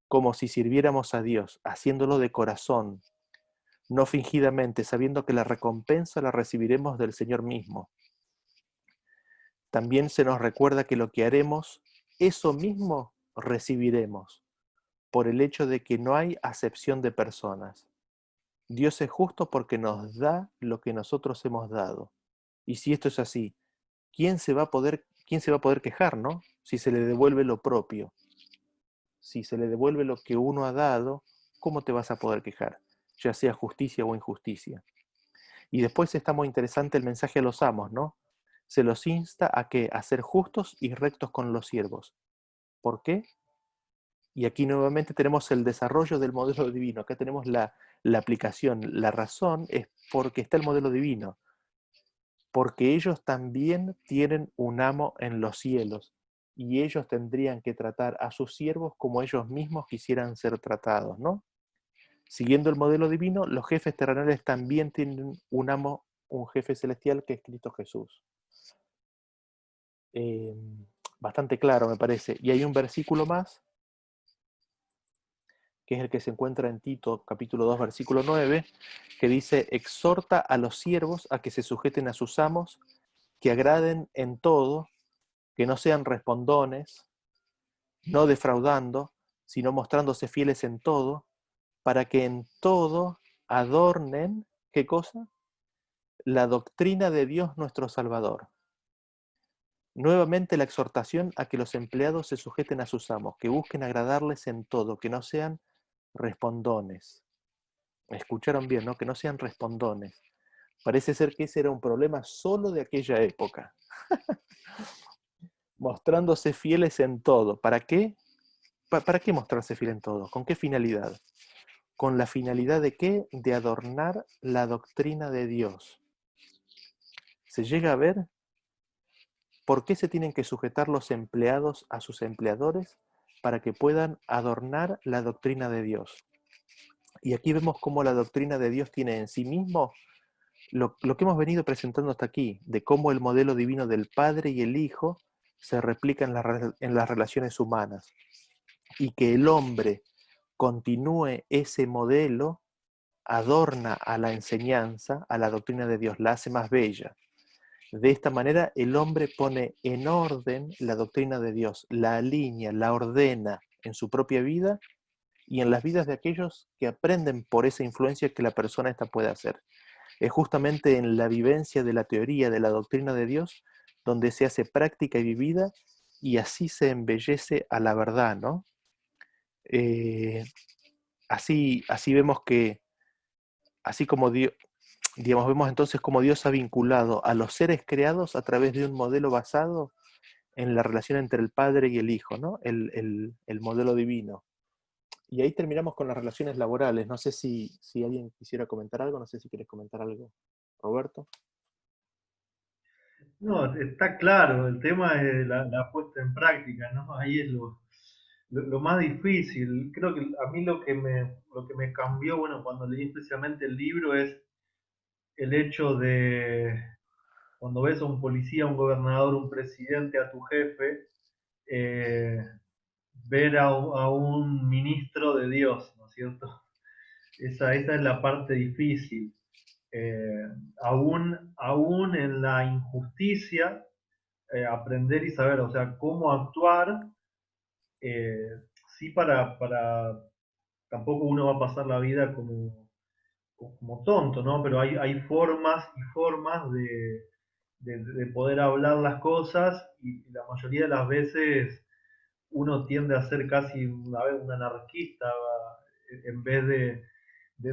como si sirviéramos a Dios, haciéndolo de corazón, no fingidamente, sabiendo que la recompensa la recibiremos del Señor mismo. También se nos recuerda que lo que haremos, eso mismo recibiremos, por el hecho de que no hay acepción de personas. Dios es justo porque nos da lo que nosotros hemos dado. Y si esto es así, quién se va a poder quejar, ¿no? Si se le devuelve lo propio. Si se le devuelve lo que uno ha dado, ¿cómo te vas a poder quejar? Ya sea justicia o injusticia. Y después está muy interesante el mensaje a los amos, ¿no? Se los insta a que a ser justos y rectos con los siervos. ¿Por qué? Y aquí nuevamente tenemos el desarrollo del modelo divino. Acá tenemos la aplicación. La razón es porque está el modelo divino. Porque ellos también tienen un amo en los cielos. Y ellos tendrían que tratar a sus siervos como ellos mismos quisieran ser tratados, ¿no? Siguiendo el modelo divino, los jefes terrenales también tienen un amo, un jefe celestial que es Cristo Jesús. Eh, Bastante claro, me parece. Y hay un versículo más, que es el que se encuentra en Tito, capítulo 2, versículo 9, que dice, exhorta a los siervos a que se sujeten a sus amos, que agraden en todo, que no sean respondones, no defraudando, sino mostrándose fieles en todo, para que en todo adornen, ¿qué cosa? La doctrina de Dios nuestro Salvador. Nuevamente la exhortación a que los empleados se sujeten a sus amos, que busquen agradarles en todo, que no sean respondones. Escucharon bien, ¿no? Que no sean respondones. Parece ser que ese era un problema solo de aquella época. Mostrándose fieles en todo. ¿Para qué? ¿Para qué mostrarse fiel en todo? ¿Con qué finalidad? ¿Con la finalidad de qué? De adornar la doctrina de Dios. ¿Se llega a ver por qué se tienen que sujetar los empleados a sus empleadores? Para que puedan adornar la doctrina de Dios. Y aquí vemos cómo la doctrina de Dios tiene en sí mismo lo que hemos venido presentando hasta aquí, de cómo el modelo divino del Padre y el Hijo se replica en las relaciones humanas. Y que el hombre continúe ese modelo adorna a la enseñanza, a la doctrina de Dios, la hace más bella. De esta manera el hombre pone en orden la doctrina de Dios, la alinea, la ordena en su propia vida y en las vidas de aquellos que aprenden por esa influencia que la persona esta puede hacer. Es justamente en la vivencia de la teoría, de la doctrina de Dios, donde se hace práctica y vivida y así se embellece a la verdad, ¿no? Eh, así vemos que, así como Dios, digamos, vemos entonces cómo Dios ha vinculado a los seres creados a través de un modelo basado en la relación entre el Padre y el Hijo, ¿no? El modelo divino. Y ahí terminamos con las relaciones laborales. No sé si alguien quisiera comentar algo, no sé si quieres comentar algo, Roberto. No, está claro, el tema es la puesta en práctica, ¿no? Ahí es lo más difícil. Creo que a mí lo que me cambió, bueno, cuando leí especialmente el libro es el hecho de cuando ves a un policía, un gobernador, un presidente, a tu jefe, eh, ver a un ministro de Dios, ¿no es cierto? Esa es la parte difícil. Eh, aún en la injusticia, aprender y saber, o sea, cómo actuar, eh, sí tampoco uno va a pasar la vida como tonto, ¿no? Pero hay formas y formas de poder hablar las cosas y la mayoría de las veces uno tiende a ser casi un anarquista en vez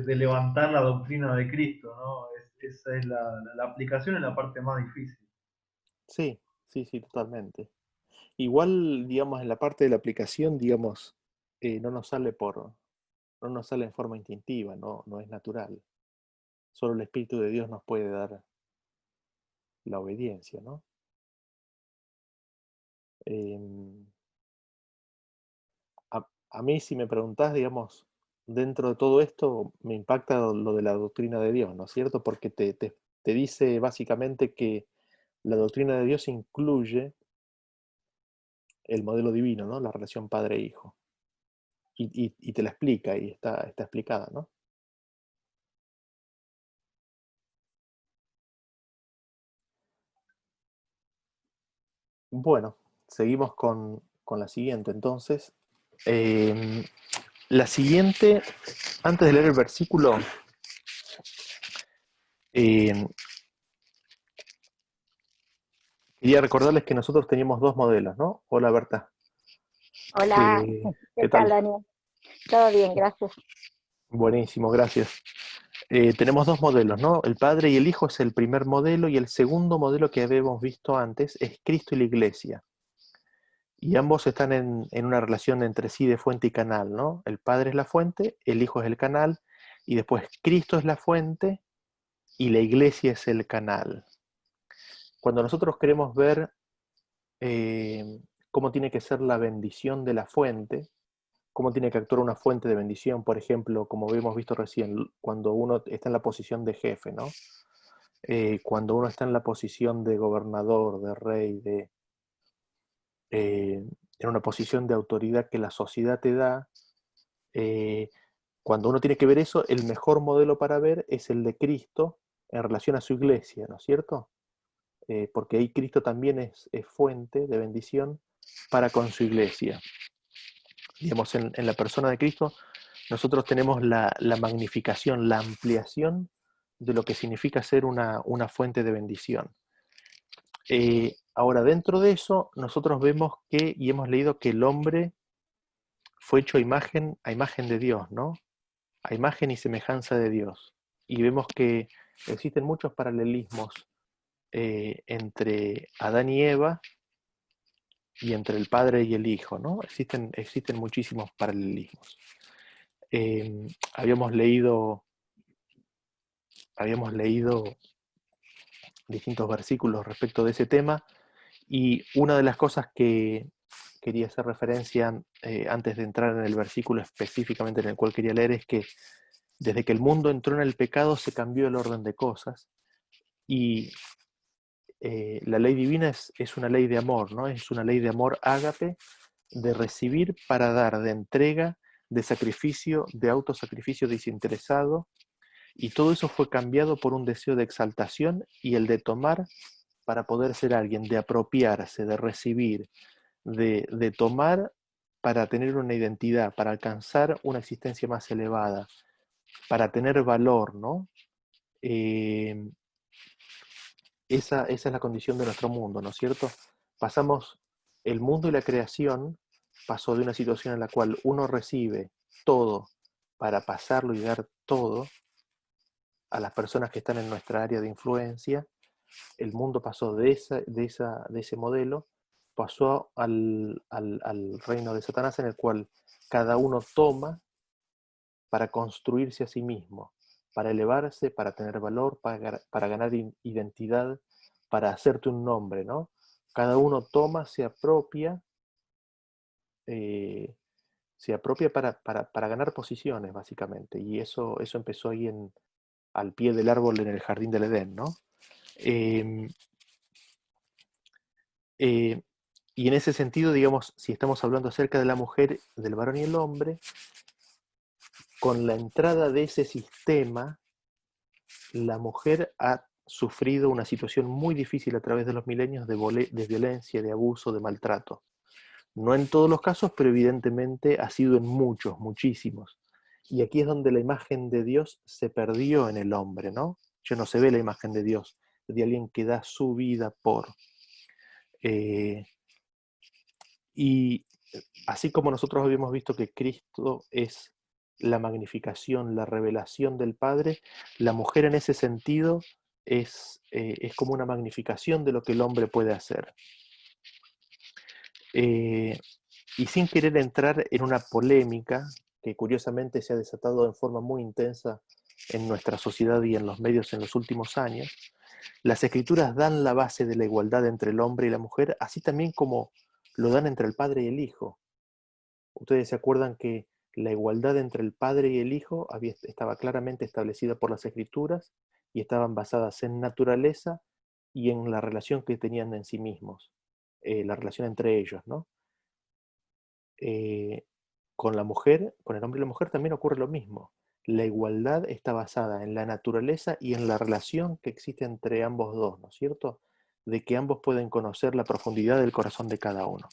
de levantar la doctrina de Cristo, ¿no? Esa es la aplicación en la parte más difícil. Sí, sí, sí, totalmente. Igual, digamos, en la parte de la aplicación, digamos, no nos sale no nos sale en forma instintiva, no es natural. Solo el Espíritu de Dios nos puede dar la obediencia, ¿no? Em, a mí, si me preguntás, digamos, dentro de todo esto me impacta lo de la doctrina de Dios, ¿no es cierto? Porque te dice básicamente que la doctrina de Dios incluye el modelo divino, ¿no? La relación padre-hijo. Y te la explica y está explicada, ¿no? Bueno, seguimos con la siguiente. Entonces, eh, la siguiente, antes de leer el versículo, eh, quería recordarles que nosotros teníamos dos modelos, ¿no? Hola Berta. Hola, ¿qué ¿Qué tal, tal? Daniel? Todo bien, gracias. Buenísimo, gracias. Tenemos dos modelos, ¿no? El Padre y el Hijo es el primer modelo y el segundo modelo que habíamos visto antes es Cristo y la Iglesia. Y ambos están en una relación entre sí de fuente y canal, ¿no? El Padre es la fuente, el Hijo es el canal, y después Cristo es la fuente y la Iglesia es el canal. Cuando nosotros queremos ver cómo tiene que ser la bendición de la fuente, cómo tiene que actuar una fuente de bendición, por ejemplo, como habíamos visto recién, cuando uno está en la posición de jefe, ¿no? Cuando uno está en la posición de gobernador, de rey, en una posición de autoridad que la sociedad te da, eh, cuando uno tiene que ver eso, el mejor modelo para ver es el de Cristo en relación a su iglesia, ¿no es cierto? Porque ahí Cristo también es fuente de bendición para con su iglesia. Digamos, en la persona de Cristo, nosotros tenemos la magnificación, la ampliación de lo que significa ser una fuente de bendición. Ahora, dentro de eso, nosotros vemos que, y hemos leído que el hombre fue hecho a imagen de Dios, ¿no? A imagen y semejanza de Dios. Y vemos que existen muchos paralelismos entre Adán y Eva y entre el Padre y el Hijo, ¿no? Existen muchísimos paralelismos. Eh, habíamos leído, habíamos leído distintos versículos respecto de ese tema y una de las cosas que quería hacer referencia antes de entrar en el versículo específicamente en el cual quería leer es que desde que el mundo entró en el pecado se cambió el orden de cosas y la ley divina es una ley de amor, ¿no? Es una ley de amor ágape, de recibir para dar, de entrega, de sacrificio, de autosacrificio desinteresado, y todo eso fue cambiado por un deseo de exaltación y el de tomar para poder ser alguien, de apropiarse, de recibir, de tomar para tener una identidad, para alcanzar una existencia más elevada, para tener valor, ¿no? Eh, esa es la condición de nuestro mundo, ¿no es cierto? Pasamos, el mundo y la creación pasó de una situación en la cual uno recibe todo para pasarlo y dar todo a las personas que están en nuestra área de influencia. El mundo pasó de ese modelo, pasó al reino de Satanás en el cual cada uno toma para construirse a sí mismo, para elevarse, para tener valor, para ganar identidad, para hacerte un nombre, ¿no? Cada uno toma, eh, se apropia para ganar posiciones, básicamente. Y eso empezó ahí al pie del árbol en el jardín del Edén, ¿no? Eh, eh, y en ese sentido, digamos, si estamos hablando acerca de la mujer, del varón y el hombre, con la entrada de ese sistema, la mujer ha sufrido una situación muy difícil a través de los milenios de violencia, de abuso, de maltrato. No en todos los casos, pero evidentemente ha sido en muchos, muchísimos. Y aquí es donde la imagen de Dios se perdió en el hombre, ¿no? Ya no se ve la imagen de Dios, de alguien que da su vida por. Eh, y así como nosotros habíamos visto que Cristo es la magnificación, la revelación del Padre, la mujer en ese sentido es como una magnificación de lo que el hombre puede hacer. Y sin querer entrar en una polémica que curiosamente se ha desatado en forma muy intensa en nuestra sociedad y en los medios en los últimos años, las escrituras dan la base de la igualdad entre el hombre y la mujer, así también como lo dan entre el padre y el hijo. Ustedes se acuerdan que La igualdad entre el Padre y el Hijo estaba claramente establecida por las Escrituras y estaban basadas en naturaleza y en la relación que tenían en sí mismos, la relación entre ellos, ¿no? Eh, con la mujer, con el hombre y la mujer también ocurre lo mismo. La igualdad está basada en la naturaleza y en la relación que existe entre ambos dos, ¿no es cierto? De que ambos pueden conocer la profundidad del corazón de cada uno.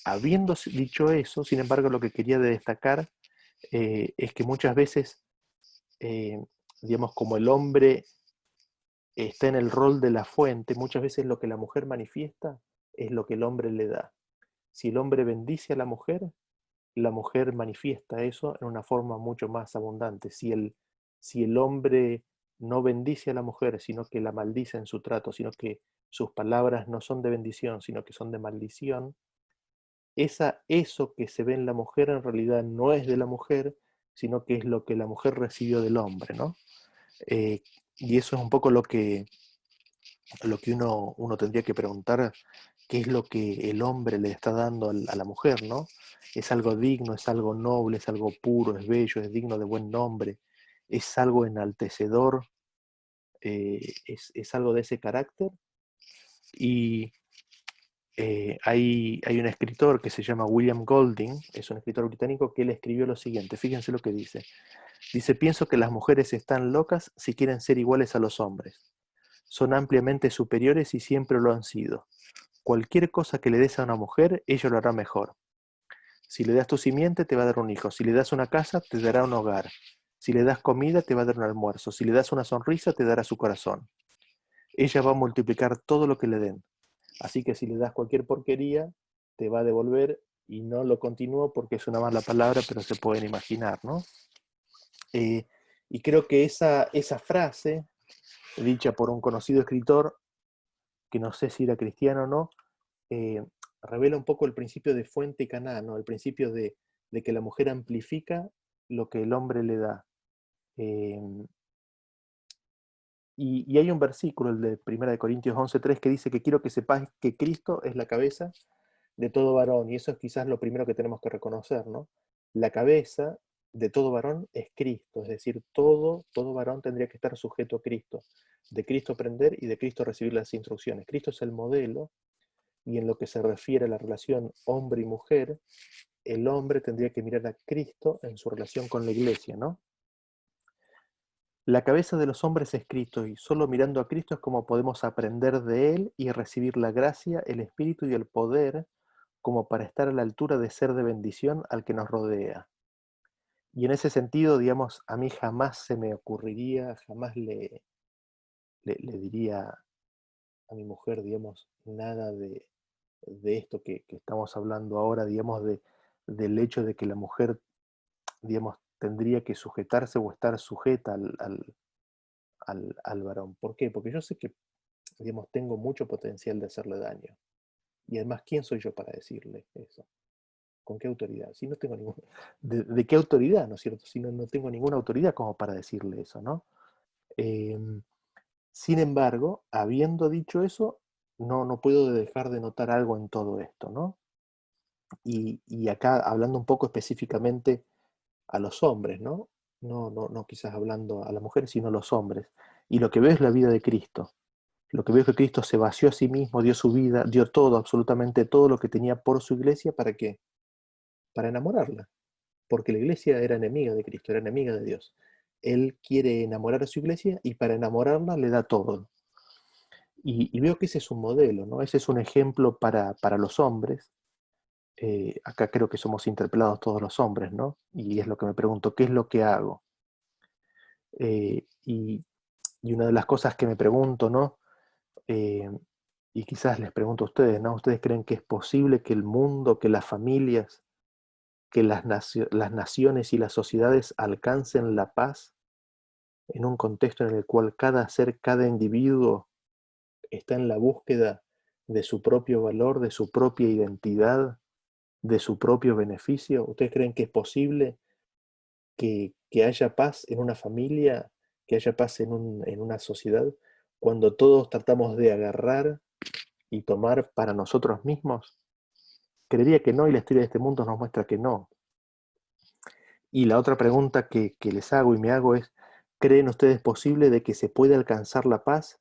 Habiendo dicho eso, sin embargo, lo que quería destacar es que muchas veces, eh, digamos, como el hombre está en el rol de la fuente, muchas veces lo que la mujer manifiesta es lo que el hombre le da. Si el hombre bendice a la mujer manifiesta eso en una forma mucho más abundante. Si el hombre no bendice a la mujer, sino que la maldice en su trato, sino que sus palabras no son de bendición, sino que son de maldición, eso que se ve en la mujer en realidad no es de la mujer, sino que es lo que la mujer recibió del hombre, ¿no? Y eso es un poco lo que uno tendría que preguntar, qué es lo que el hombre le está dando a la mujer, ¿no? Es algo digno, es algo noble, es algo puro, es bello, es digno de buen nombre, es algo enaltecedor, es algo de ese carácter. Y hay un escritor que se llama William Golding, es un escritor británico, que él escribió lo siguiente, fíjense lo que dice. Dice, pienso que las mujeres están locas si quieren ser iguales a los hombres. Son ampliamente superiores y siempre lo han sido. Cualquier cosa que le des a una mujer, ella lo hará mejor. Si le das tu simiente, te va a dar un hijo. Si le das una casa, te dará un hogar. Si le das comida, te va a dar un almuerzo. Si le das una sonrisa, te dará su corazón. Ella va a multiplicar todo lo que le den. Así que si le das cualquier porquería, te va a devolver, y no lo continúo porque es una mala palabra, pero se pueden imaginar, ¿no? Y creo que esa frase, dicha por un conocido escritor, que no sé si era cristiano o no, eh, revela un poco el principio de fuente y caná, ¿no? El principio de que la mujer amplifica lo que el hombre le da. Eh, y hay un versículo, el de 1 Corintios 11:3, que dice que quiero que sepáis que Cristo es la cabeza de todo varón, y eso es quizás lo primero que tenemos que reconocer, ¿no? La cabeza de todo varón es Cristo, es decir, todo varón tendría que estar sujeto a Cristo, de Cristo aprender y de Cristo recibir las instrucciones. Cristo es el modelo, y en lo que se refiere a la relación hombre y mujer, el hombre tendría que mirar a Cristo en su relación con la iglesia, ¿no? La cabeza de los hombres es Cristo, y solo mirando a Cristo es como podemos aprender de Él y recibir la gracia, el espíritu y el poder como para estar a la altura de ser de bendición al que nos rodea. Y en ese sentido, digamos, a mí jamás se me ocurriría, jamás le diría a mi mujer, digamos, nada de esto que estamos hablando ahora, digamos, del hecho de que la mujer, digamos, tendría que sujetarse o estar sujeta al varón. ¿Por qué? Porque yo sé que, digamos, tengo mucho potencial de hacerle daño. Y además, ¿quién soy yo para decirle eso? ¿Con qué autoridad? Si no tengo ninguna... ¿De qué autoridad, no es cierto? Si no tengo ninguna autoridad como para decirle eso, ¿no? Eh, Sin embargo, habiendo dicho eso, no puedo dejar de notar algo en todo esto, ¿no? Y acá hablando un poco específicamente a los hombres, ¿no? No quizás hablando a las mujeres, sino a los hombres. Y lo que veo es la vida de Cristo. Lo que veo es que Cristo se vació a sí mismo, dio su vida, dio todo, absolutamente todo lo que tenía por su iglesia. ¿Para qué? Para enamorarla. Porque la iglesia era enemiga de Cristo, era enemiga de Dios. Él quiere enamorar a su iglesia y para enamorarla le da todo. Y veo que ese es un modelo, ¿no? Ese es un ejemplo para los hombres. Acá creo que somos interpelados todos los hombres, ¿no? Y es lo que me pregunto, ¿qué es lo que hago? Eh, y, y una de las cosas que me pregunto, ¿no? Eh, y quizás les pregunto a ustedes, ¿no? ¿Ustedes creen que es posible que el mundo, que las familias, que las naciones y las sociedades alcancen la paz en un contexto en el cual cada ser, cada individuo está en la búsqueda de su propio valor, de su propia identidad, de su propio beneficio? ¿Ustedes creen que es posible que haya paz en una familia, que haya paz en una sociedad, cuando todos tratamos de agarrar y tomar para nosotros mismos? Creería que no, y la historia de este mundo nos muestra que no. Y la otra pregunta que les hago y me hago es, ¿creen ustedes posible de que se puede alcanzar la paz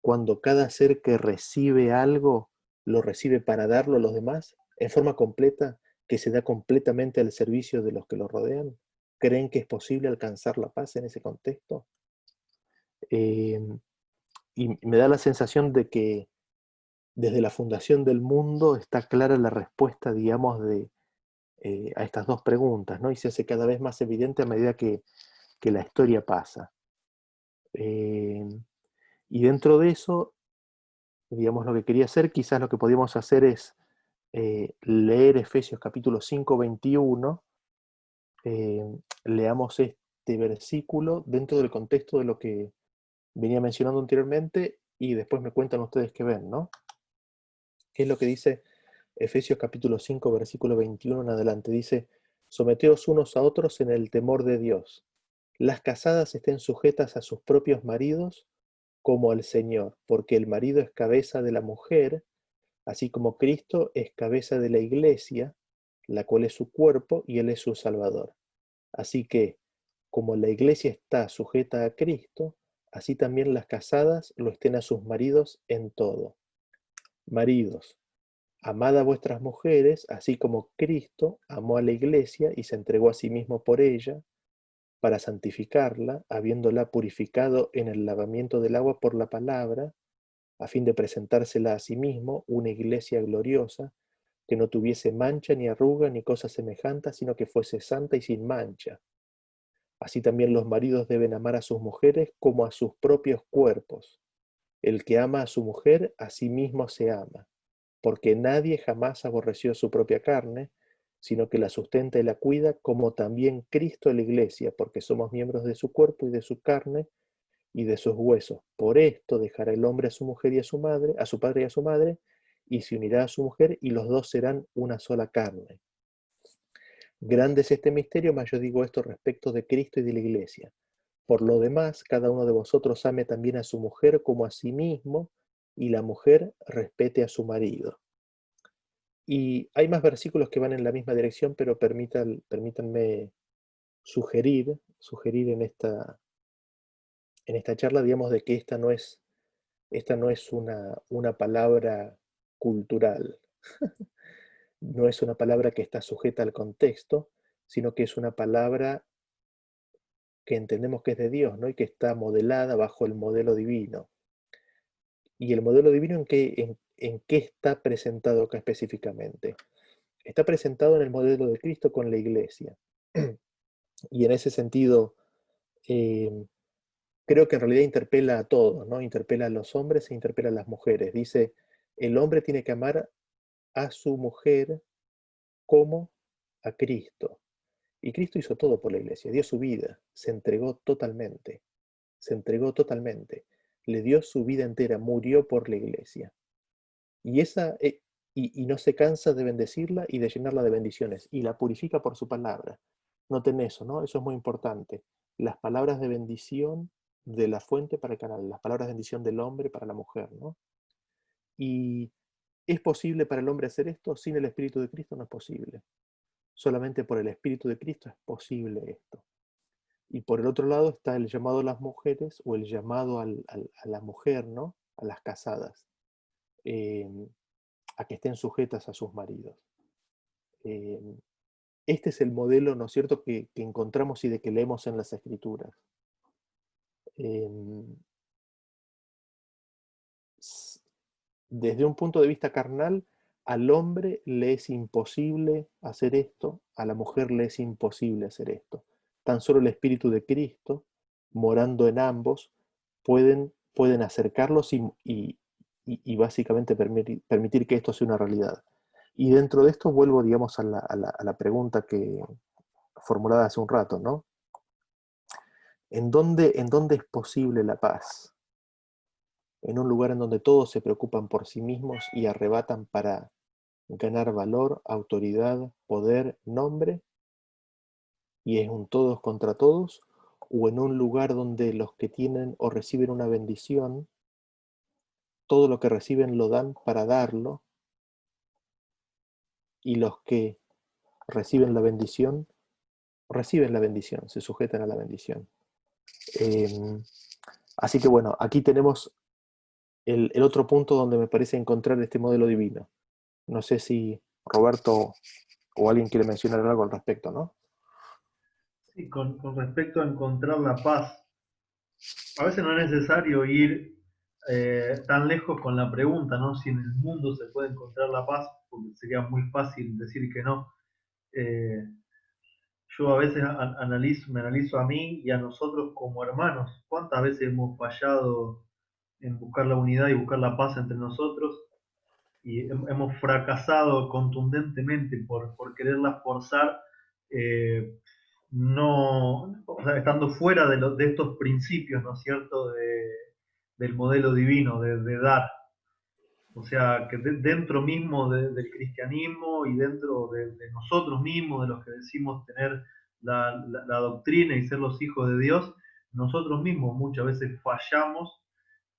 cuando cada ser que recibe algo lo recibe para darlo a los demás en forma completa, que se da completamente al servicio de los que lo rodean? ¿Creen que es posible alcanzar la paz en ese contexto? Eh, y me da la sensación de que desde la fundación del mundo está clara la respuesta, digamos, a estas dos preguntas, ¿no? Y se hace cada vez más evidente a medida que la historia pasa. Eh, y dentro de eso, digamos, lo que quería hacer, quizás lo que podíamos hacer es leer Efesios capítulo 5, 21, leamos este versículo dentro del contexto de lo que venía mencionando anteriormente y después me cuentan ustedes qué ven, ¿no? ¿Qué es lo que dice Efesios capítulo 5, versículo 21 en adelante? Dice, someteos unos a otros en el temor de Dios. Las casadas estén sujetas a sus propios maridos como al Señor, porque el marido es cabeza de la mujer, así como Cristo es cabeza de la iglesia, la cual es su cuerpo y él es su Salvador. Así que, como la iglesia está sujeta a Cristo, así también las casadas lo estén a sus maridos en todo. Maridos, amad a vuestras mujeres, así como Cristo amó a la iglesia y se entregó a sí mismo por ella, para santificarla, habiéndola purificado en el lavamiento del agua por la palabra, a fin de presentársela a sí mismo una iglesia gloriosa, que no tuviese mancha ni arruga ni cosa semejante, sino que fuese santa y sin mancha. Así también los maridos deben amar a sus mujeres como a sus propios cuerpos. El que ama a su mujer, a sí mismo se ama, porque nadie jamás aborreció su propia carne, sino que la sustenta y la cuida, como también Cristo a la iglesia, porque somos miembros de su cuerpo y de su carne y de sus huesos. Por esto dejará el hombre a su mujer y a su madre, a su padre y a su madre, y se unirá a su mujer, y los dos serán una sola carne. Grande es este misterio, mas yo digo esto respecto de Cristo y de la iglesia. Por lo demás, cada uno de vosotros ame también a su mujer como a sí mismo, y la mujer respete a su marido. Y hay más versículos que van en la misma dirección, pero permítanme sugerir en esta charla, digamos, de que esta no es una palabra cultural, no es una palabra que está sujeta al contexto, sino que es una palabra que entendemos que es de Dios, ¿no? Y que está modelada bajo el modelo divino. ¿Y el modelo divino en qué está presentado acá específicamente? Está presentado en el modelo de Cristo con la iglesia. Y en ese sentido, eh, creo que en realidad interpela a todos, ¿no? Interpela a los hombres e interpela a las mujeres. Dice, el hombre tiene que amar a su mujer como a Cristo. Y Cristo hizo todo por la iglesia, dio su vida, se entregó totalmente, le dio su vida entera, murió por la iglesia. Y, y no se cansa de bendecirla y de llenarla de bendiciones, y la purifica por su palabra. Noten eso, ¿no? Eso es muy importante. Las palabras de bendición de la fuente para el canal, las palabras de bendición del hombre para la mujer, ¿no? Y ¿es posible para el hombre hacer esto? Sin el Espíritu de Cristo no es posible. Solamente por el Espíritu de Cristo es posible esto. Y por el otro lado está el llamado a las mujeres o el llamado a la mujer, ¿no? A las casadas, eh, a que estén sujetas a sus maridos. Eh, este es el modelo, ¿no es cierto?, que encontramos y de que leemos en las Escrituras. Eh, desde un punto de vista carnal, al hombre le es imposible hacer esto, a la mujer le es imposible hacer esto. Tan solo el Espíritu de Cristo, morando en ambos, pueden acercarlos y básicamente permitir que esto sea una realidad. Y dentro de esto vuelvo, digamos, a la pregunta que formulada hace un rato, ¿no? En dónde es posible la paz? En un lugar en donde todos se preocupan por sí mismos y arrebatan para ganar valor, autoridad, poder, nombre, y es un todos contra todos, o en un lugar donde los que tienen o reciben una bendición, todo lo que reciben lo dan para darlo, y los que reciben la bendición reciben la bendición, se sujetan a la bendición. Eh, Así que bueno, aquí tenemos el otro punto donde me parece encontrar este modelo divino. No sé si Roberto o alguien quiere mencionar algo al respecto, ¿no? Sí, con respecto a encontrar la paz, a veces no es necesario ir tan lejos con la pregunta, ¿no? Si en el mundo se puede encontrar la paz, porque sería muy fácil decir que no. Eh, yo a veces me analizo a mí y a nosotros como hermanos. ¿Cuántas veces hemos fallado en buscar la unidad y buscar la paz entre nosotros? Y hemos fracasado contundentemente por quererla forzar, eh, no, o sea, estando fuera de estos principios, ¿no es cierto?, del modelo divino, de dar. O sea, que dentro mismo del cristianismo y dentro de nosotros mismos, de los que decimos tener la doctrina y ser los hijos de Dios, nosotros mismos muchas veces fallamos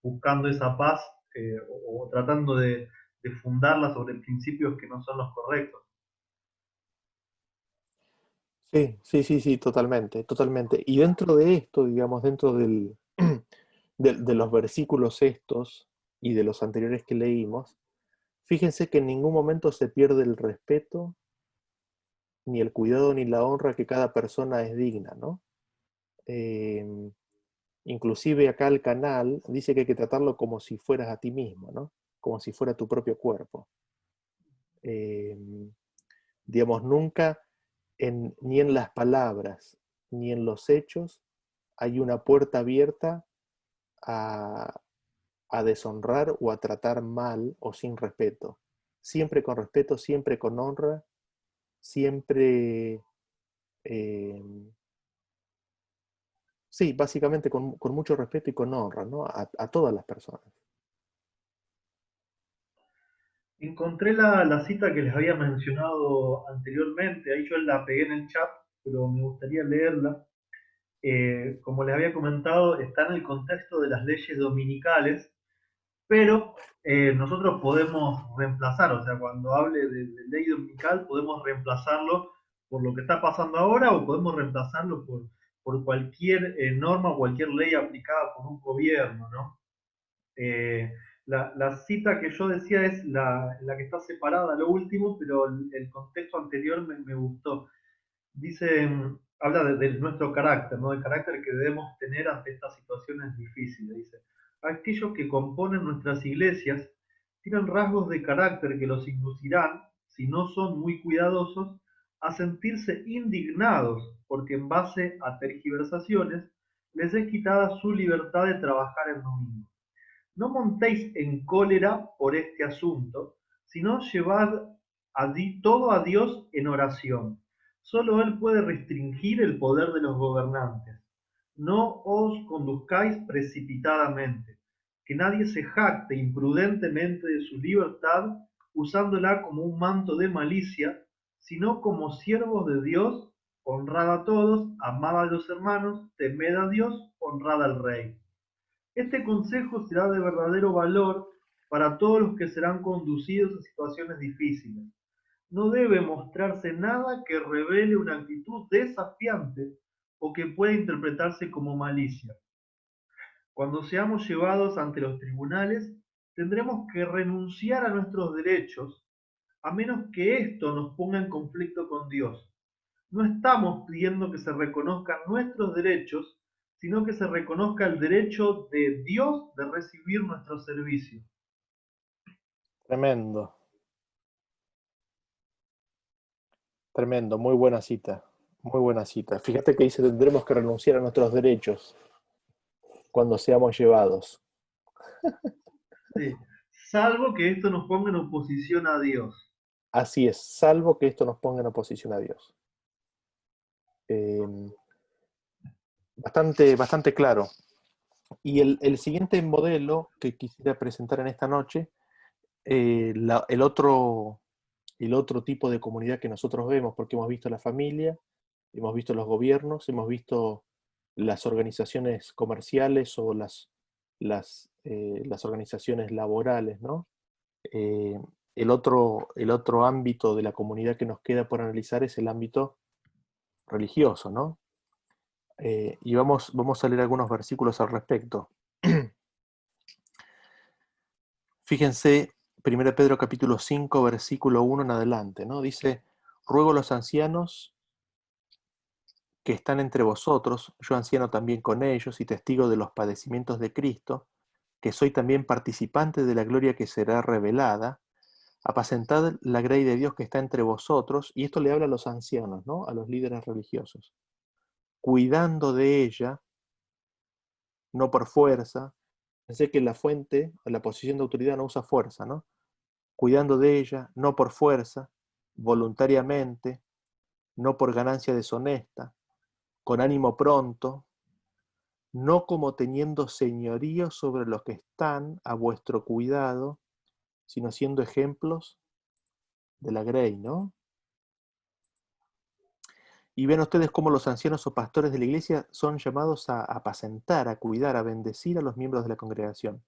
buscando esa paz, o tratando de fundarla sobre principios que no son los correctos. Sí, sí, sí, sí, totalmente, totalmente. Y dentro de esto, digamos, dentro de los versículos estos y de los anteriores que leímos, fíjense que en ningún momento se pierde el respeto, ni el cuidado, ni la honra que cada persona es digna, ¿no? Eh, Inclusive acá el canal dice que hay que tratarlo como si fueras a ti mismo, ¿no? Como si fuera tu propio cuerpo. Eh, digamos, nunca ni en las palabras ni en los hechos hay una puerta abierta a, a deshonrar o a tratar mal o sin respeto. Siempre con respeto, siempre con honra, siempre, eh, sí, básicamente con mucho respeto y con honra, ¿no? A todas las personas. Encontré la cita que les había mencionado anteriormente, ahí yo la pegué en el chat, pero me gustaría leerla. Como les había comentado, está en el contexto de las leyes dominicales, pero nosotros podemos reemplazar, o sea, cuando hable de ley dominical, podemos reemplazarlo por lo que está pasando ahora o podemos reemplazarlo por cualquier norma o cualquier ley aplicada por un gobierno, ¿no? Eh, la cita que yo decía es la que está separada, lo último, pero el contexto anterior me gustó. Dice, habla de nuestro carácter, ¿no? El carácter que debemos tener ante estas situaciones difíciles. Dice, aquellos que componen nuestras iglesias tienen rasgos de carácter que los inducirán, si no son muy cuidadosos, a sentirse indignados porque en base a tergiversaciones les es quitada su libertad de trabajar el domingo. No montéis en cólera por este asunto, sino llevad todo a Dios en oración. Solo Él puede restringir el poder de los gobernantes. No os conduzcáis precipitadamente, que nadie se jacte imprudentemente de su libertad, usándola como un manto de malicia, sino como siervos de Dios, honrad a todos, amad a los hermanos, temed a Dios, honrad al Rey. Este consejo será de verdadero valor para todos los que serán conducidos a situaciones difíciles. No debe mostrarse nada que revele una actitud desafiante o que pueda interpretarse como malicia. Cuando seamos llevados ante los tribunales, tendremos que renunciar a nuestros derechos, a menos que esto nos ponga en conflicto con Dios. No estamos pidiendo que se reconozcan nuestros derechos, sino que se reconozca el derecho de Dios de recibir nuestro servicio. Tremendo, tremendo, muy buena cita, muy buena cita. Fíjate que dice, tendremos que renunciar a nuestros derechos cuando seamos llevados. Sí. Salvo que esto nos ponga en oposición a Dios. Así es, salvo que esto nos ponga en oposición a Dios. Eh, Bastante, bastante claro. Y el siguiente modelo que quisiera presentar en esta noche, el otro tipo de comunidad que nosotros vemos, porque hemos visto la familia, hemos visto los gobiernos, hemos visto las organizaciones comerciales o las organizaciones laborales, ¿no? Eh, el otro ámbito de la comunidad que nos queda por analizar es el ámbito religioso, ¿no? Y vamos a leer algunos versículos al respecto. Fíjense, 1 Pedro capítulo 5, versículo 1 en adelante, ¿no? Dice, ruego a los ancianos que están entre vosotros, yo anciano también con ellos y testigo de los padecimientos de Cristo, que soy también participante de la gloria que será revelada, apacentad la grey de Dios que está entre vosotros, y esto le habla a los ancianos, ¿no? A los líderes religiosos, cuidando de ella, no por fuerza. Pensé que la fuente, la posición de autoridad no usa fuerza, ¿no? Cuidando de ella, no por fuerza, voluntariamente, no por ganancia deshonesta, con ánimo pronto, no como teniendo señorío sobre los que están a vuestro cuidado, sino siendo ejemplos de la grey, ¿no? Y ven ustedes cómo los ancianos o pastores de la iglesia son llamados a apacentar, a cuidar, a bendecir a los miembros de la congregación.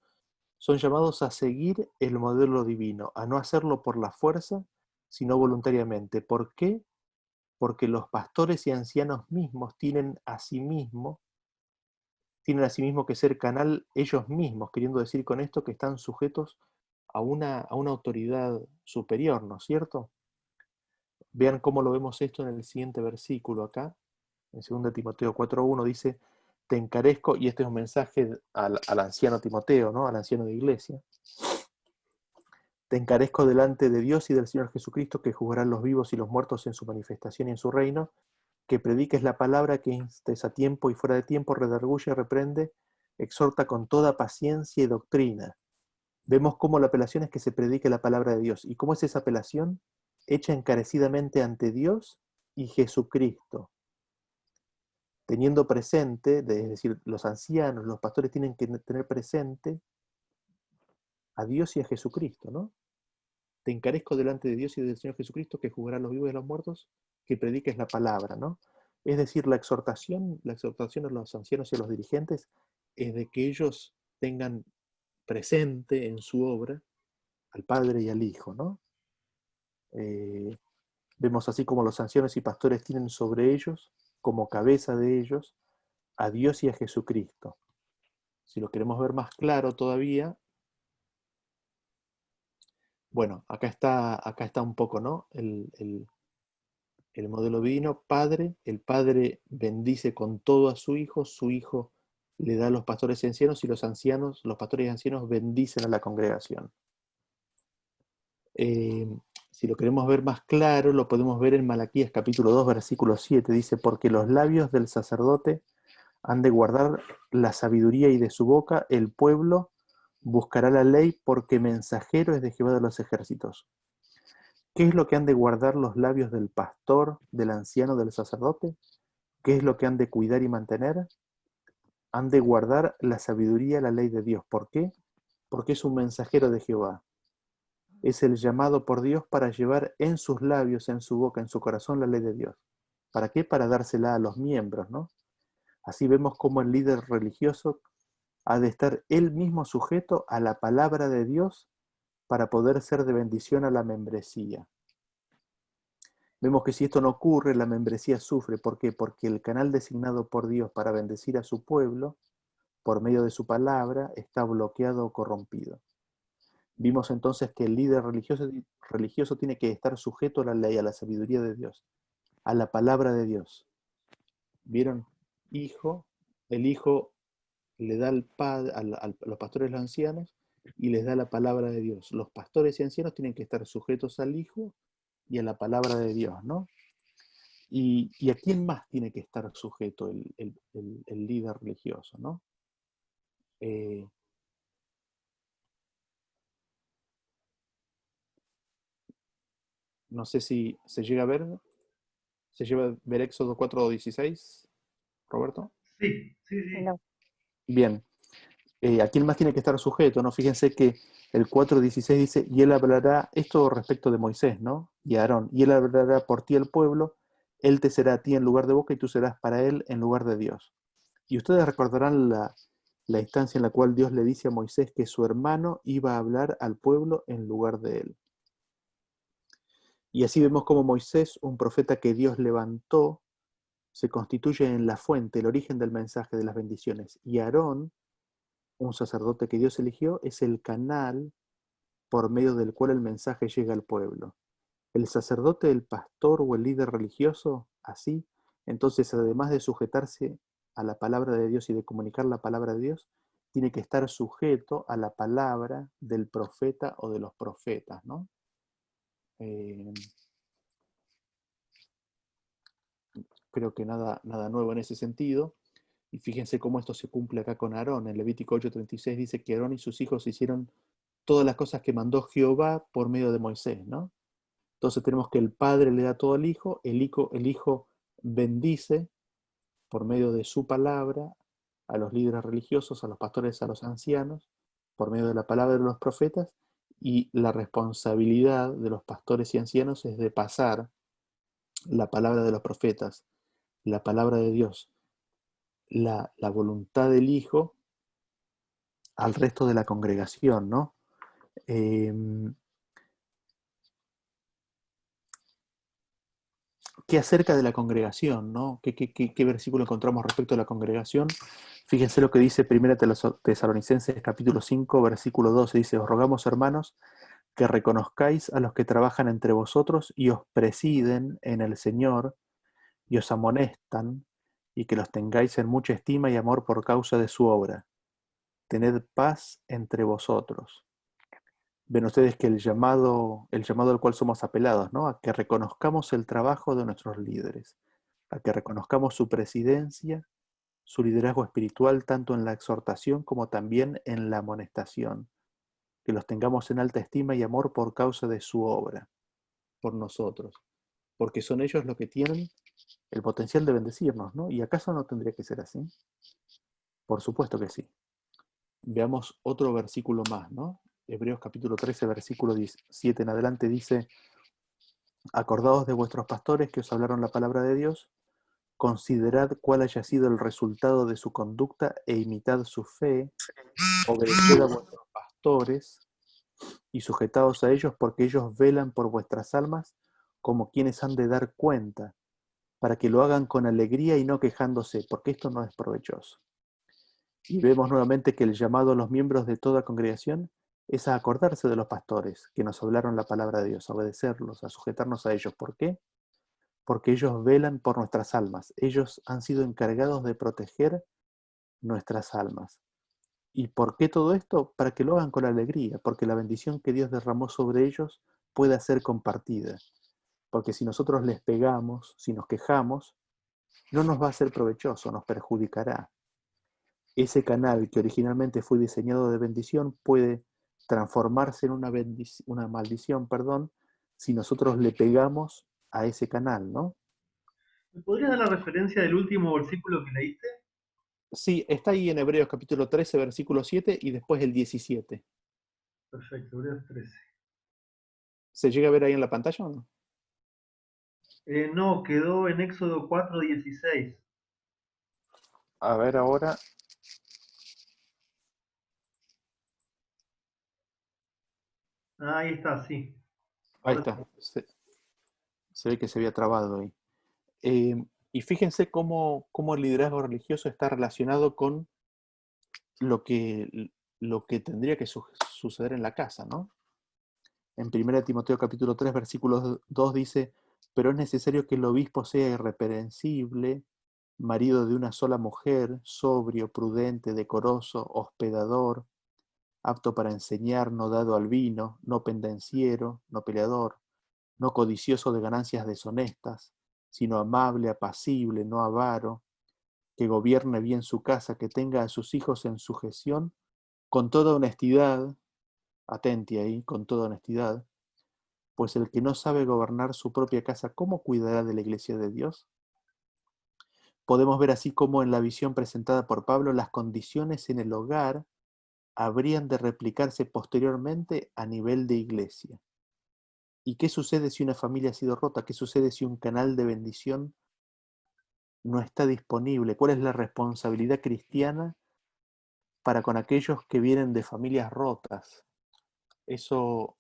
Son llamados a seguir el modelo divino, a no hacerlo por la fuerza, sino voluntariamente. ¿Por qué? Porque los pastores y ancianos mismos tienen a sí mismo que ser canal ellos mismos, queriendo decir con esto que están sujetos a una autoridad superior, ¿no es cierto? Vean cómo lo vemos esto en el siguiente versículo acá, en 2 Timoteo 4.1 dice, te encarezco, y este es un mensaje al anciano Timoteo, ¿no? Al anciano de iglesia, te encarezco delante de Dios y del Señor Jesucristo, que juzgarán los vivos y los muertos en su manifestación y en su reino, que prediques la palabra, que instes a tiempo y fuera de tiempo, redarguye, reprende, exhorta con toda paciencia y doctrina. Vemos cómo la apelación es que se predique la palabra de Dios. ¿Y cómo es esa apelación? Hecha encarecidamente ante Dios y Jesucristo. Teniendo presente, es decir, los ancianos, los pastores tienen que tener presente a Dios y a Jesucristo, ¿no? Te encarezco delante de Dios y del Señor Jesucristo, que juzgará a los vivos y a los muertos, que prediques la palabra, ¿no? Es decir, la exhortación a los ancianos y a los dirigentes es de que ellos tengan presente en su obra al Padre y al Hijo, ¿no? Vemos así como los ancianos y pastores tienen sobre ellos, como cabeza de ellos, a Dios y a Jesucristo. Si lo queremos ver más claro todavía, bueno, acá está un poco, ¿no? El modelo divino, Padre, el Padre bendice con todo a su Hijo le da a los pastores y ancianos, y los pastores y ancianos bendicen a la congregación. Si lo queremos ver más claro, lo podemos ver en Malaquías capítulo 2, versículo 7, dice, porque los labios del sacerdote han de guardar la sabiduría y de su boca el pueblo buscará la ley porque mensajero es de Jehová de los ejércitos. ¿Qué es lo que han de guardar los labios del pastor, del anciano, del sacerdote? ¿Qué es lo que han de cuidar y mantener? Han de guardar la sabiduría, la ley de Dios. ¿Por qué? Porque es un mensajero de Jehová. Es el llamado por Dios para llevar en sus labios, en su boca, en su corazón la ley de Dios. ¿Para qué? Para dársela a los miembros, ¿no? Así vemos cómo el líder religioso ha de estar él mismo sujeto a la palabra de Dios para poder ser de bendición a la membresía. Vemos que si esto no ocurre, la membresía sufre. ¿Por qué? Porque el canal designado por Dios para bendecir a su pueblo, por medio de su palabra, está bloqueado o corrompido. Vimos entonces que el líder religioso tiene que estar sujeto a la ley, a la sabiduría de Dios, a la palabra de Dios. ¿Vieron? El Hijo le da al padre, a los pastores y los ancianos, y les da la palabra de Dios. Los pastores y ancianos tienen que estar sujetos al Hijo y a la palabra de Dios, ¿no? ¿Y a quién más tiene que estar sujeto el líder religioso, ¿no? No sé si se llega a ver, ¿se llega a ver Éxodo 4:16, Roberto? Sí, sí, sí. No. Bien. ¿A quién más tiene que estar sujeto, no? Fíjense que el 4:16 dice, y él hablará, esto respecto de Moisés, ¿no? Y Aarón, y él hablará por ti al pueblo, él te será a ti en lugar de boca y tú serás para él en lugar de Dios. Y ustedes recordarán la instancia en la cual Dios le dice a Moisés que su hermano iba a hablar al pueblo en lugar de él. Y así vemos como Moisés, un profeta que Dios levantó se constituye en la fuente, el origen del mensaje de las bendiciones. Y Aarón, un sacerdote que Dios eligió, es el canal por medio del cual el mensaje llega al pueblo. El sacerdote, el pastor o el líder religioso, así, entonces además de sujetarse a la palabra de Dios y de comunicar la palabra de Dios, tiene que estar sujeto a la palabra del profeta o de los profetas, ¿no? Creo que nada nuevo en ese sentido. Y fíjense cómo esto se cumple acá con Aarón. En Levítico 8:36 dice que Aarón y sus hijos hicieron todas las cosas que mandó Jehová por medio de Moisés, ¿no? Entonces tenemos que el Padre le da todo al Hijo, el hijo bendice por medio de su palabra a los líderes religiosos, a los pastores, a los ancianos, por medio de la palabra de los profetas, y la responsabilidad de los pastores y ancianos es de pasar la palabra de los profetas, la palabra de Dios, la voluntad del Hijo al resto de la congregación, ¿no? Eh, ¿Qué acerca de la congregación, ¿no? ¿Qué versículo encontramos respecto a la congregación? Fíjense lo que dice 1 Tesalonicenses capítulo 5, versículo 12. Dice, os rogamos, hermanos, que reconozcáis a los que trabajan entre vosotros y os presiden en el Señor y os amonestan, y que los tengáis en mucha estima y amor por causa de su obra. Tened paz entre vosotros. Ven ustedes que el llamado al cual somos apelados, ¿no? A que reconozcamos el trabajo de nuestros líderes, a que reconozcamos su presidencia, su liderazgo espiritual, tanto en la exhortación como también en la amonestación, que los tengamos en alta estima y amor por causa de su obra, por nosotros, porque son ellos los que tienen el potencial de bendecirnos, ¿no? ¿Y acaso no tendría que ser así? Por supuesto que sí. Veamos otro versículo más, ¿no? Hebreos capítulo 13, versículo 17 en adelante dice, acordaos de vuestros pastores que os hablaron la palabra de Dios, considerad cuál haya sido el resultado de su conducta e imitad su fe, obedeced a vuestros pastores y sujetaos a ellos porque ellos velan por vuestras almas como quienes han de dar cuenta, para que lo hagan con alegría y no quejándose, porque esto no es provechoso. Y vemos nuevamente que el llamado a los miembros de toda congregación es a acordarse de los pastores que nos hablaron la palabra de Dios, a obedecerlos, a sujetarnos a ellos. ¿Por qué? Porque ellos velan por nuestras almas. Ellos han sido encargados de proteger nuestras almas. ¿Y por qué todo esto? Para que lo hagan con alegría, porque la bendición que Dios derramó sobre ellos pueda ser compartida. Porque si nosotros les pegamos, si nos quejamos, no nos va a ser provechoso, nos perjudicará. Ese canal que originalmente fue diseñado de bendición puede transformarse en una maldición, perdón, si nosotros le pegamos a ese canal, ¿no? ¿Me podrías dar la referencia del último versículo que leíste? Sí, está ahí en Hebreos capítulo 13, versículo 7 y después el 17. Perfecto, Hebreos 13. ¿Se llega a ver ahí en la pantalla o no? No, quedó en Éxodo 4:16. A ver ahora. Ah, ahí está, sí. Ahí Ahora está. sí. Se ve que se había trabado ahí. Eh, y fíjense cómo el liderazgo religioso está relacionado con lo que tendría que suceder en la casa, ¿no? En 1 Timoteo capítulo 3, versículo 2 dice, pero es necesario que el obispo sea irreprensible, marido de una sola mujer, sobrio, prudente, decoroso, hospedador, apto para enseñar, no dado al vino, no pendenciero, no peleador, no codicioso de ganancias deshonestas, sino amable, apacible, no avaro, que gobierne bien su casa, que tenga a sus hijos en sujeción, con toda honestidad, atenti ahí, con toda honestidad, pues el que no sabe gobernar su propia casa, ¿cómo cuidará de la iglesia de Dios? Podemos ver así como en la visión presentada por Pablo, las condiciones en el hogar habrían de replicarse posteriormente a nivel de iglesia. ¿Y qué sucede si una familia ha sido rota? ¿Qué sucede si un canal de bendición no está disponible? ¿Cuál es la responsabilidad cristiana para con aquellos que vienen de familias rotas? Eso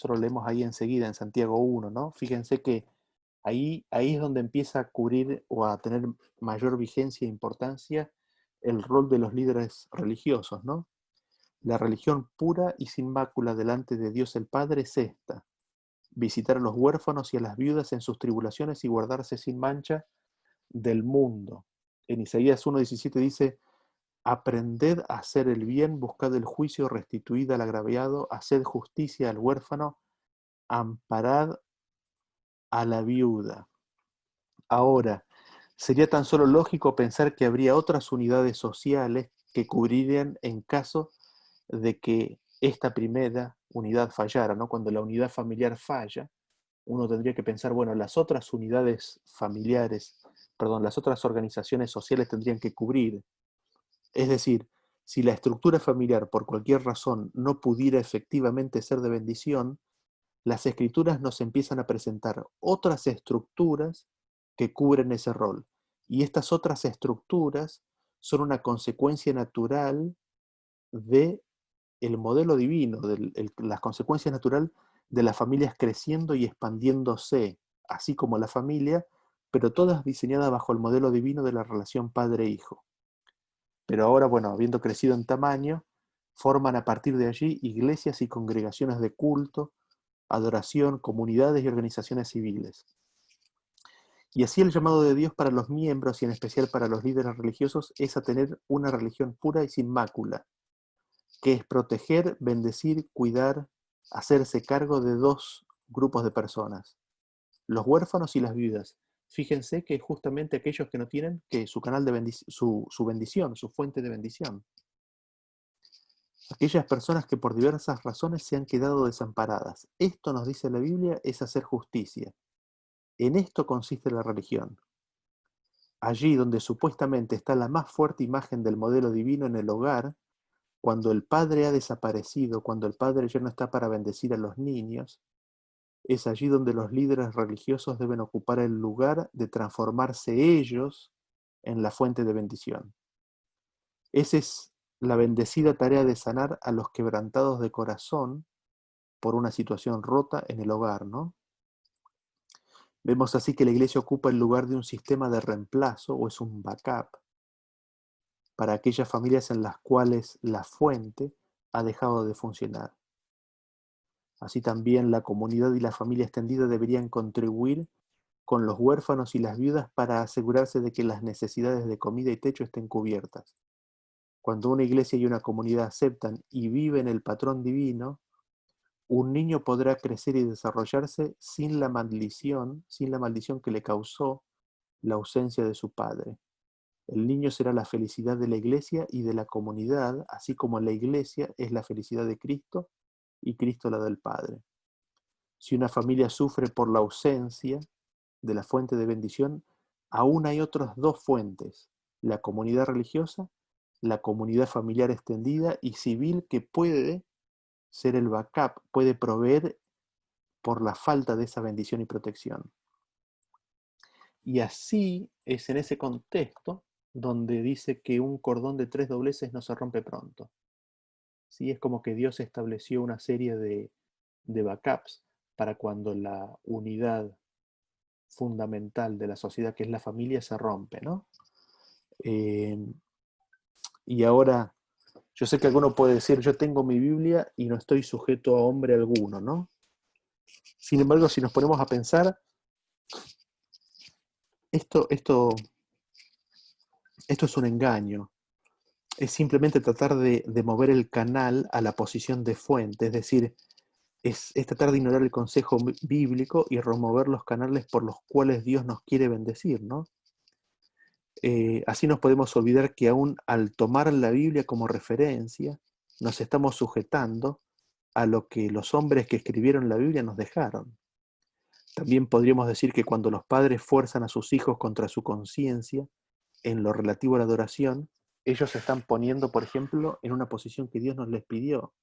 lo leemos ahí enseguida en Santiago 1, ¿no? Fíjense que ahí es donde empieza a cubrir o a tener mayor vigencia e importancia el rol de los líderes religiosos, ¿no? La religión pura y sin mácula delante de Dios el Padre es esta: visitar a los huérfanos y a las viudas en sus tribulaciones y guardarse sin mancha del mundo. En Isaías 1:17 dice: aprended a hacer el bien, buscad el juicio, restituid al agraviado, haced justicia al huérfano, amparad a la viuda. Ahora, sería tan solo lógico pensar que habría otras unidades sociales que cubrirían en caso de que esta primera unidad fallara, ¿no? Cuando la unidad familiar falla, uno tendría que pensar, bueno, las otras unidades familiares, perdón, las otras organizaciones sociales tendrían que cubrir. Es decir, si la estructura familiar por cualquier razón no pudiera efectivamente ser de bendición, las escrituras nos empiezan a presentar otras estructuras que cubren ese rol. Y estas otras estructuras son una consecuencia natural de el modelo divino, las consecuencias naturales de las familias creciendo y expandiéndose, así como la familia, pero todas diseñadas bajo el modelo divino de la relación padre-hijo. Pero ahora, bueno, habiendo crecido en tamaño, forman a partir de allí iglesias y congregaciones de culto, adoración, comunidades y organizaciones civiles. Y así el llamado de Dios para los miembros y en especial para los líderes religiosos es a tener una religión pura y sin mácula, que es proteger, bendecir, cuidar, hacerse cargo de dos grupos de personas: los huérfanos y las viudas. Fíjense que justamente aquellos que no tienen que su canal de su bendición, su fuente de bendición. Aquellas personas que por diversas razones se han quedado desamparadas. Esto nos dice la Biblia, es hacer justicia. En esto consiste la religión. Allí donde supuestamente está la más fuerte imagen del modelo divino en el hogar, cuando el padre ha desaparecido, cuando el padre ya no está para bendecir a los niños, es allí donde los líderes religiosos deben ocupar el lugar de transformarse ellos en la fuente de bendición. Esa es la bendecida tarea de sanar a los quebrantados de corazón por una situación rota en el hogar, ¿no? Vemos así que la iglesia ocupa el lugar de un sistema de reemplazo, o es un backup, para aquellas familias en las cuales la fuente ha dejado de funcionar. Así también la comunidad y la familia extendida deberían contribuir con los huérfanos y las viudas para asegurarse de que las necesidades de comida y techo estén cubiertas. Cuando una iglesia y una comunidad aceptan y viven el patrón divino, un niño podrá crecer y desarrollarse sin la maldición que le causó la ausencia de su padre. El niño será la felicidad de la iglesia y de la comunidad, así como la iglesia es la felicidad de Cristo y Cristo la del Padre. Si una familia sufre por la ausencia de la fuente de bendición, aún hay otras dos fuentes: la comunidad religiosa, la comunidad familiar extendida y civil, que puede ser el backup, puede proveer por la falta de esa bendición y protección. Y así es en ese contexto donde dice que un cordón de 3 dobleces no se rompe pronto. ¿Sí? Es como que Dios estableció una serie de backups para cuando la unidad fundamental de la sociedad, que es la familia, se rompe, ¿no? Eh, y ahora, yo sé que alguno puede decir, yo tengo mi Biblia y no estoy sujeto a hombre alguno, ¿no? Sin embargo, si nos ponemos a pensar, esto es un engaño. Es simplemente tratar de mover el canal a la posición de fuente, es decir, es tratar de ignorar el consejo bíblico y remover los canales por los cuales Dios nos quiere bendecir, ¿no? Así nos podemos olvidar que aún al tomar la Biblia como referencia, nos estamos sujetando a lo que los hombres que escribieron la Biblia nos dejaron. También podríamos decir que cuando los padres fuerzan a sus hijos contra su conciencia en lo relativo a la adoración, ellos se están poniendo, por ejemplo, en una posición que Dios nos les pidió.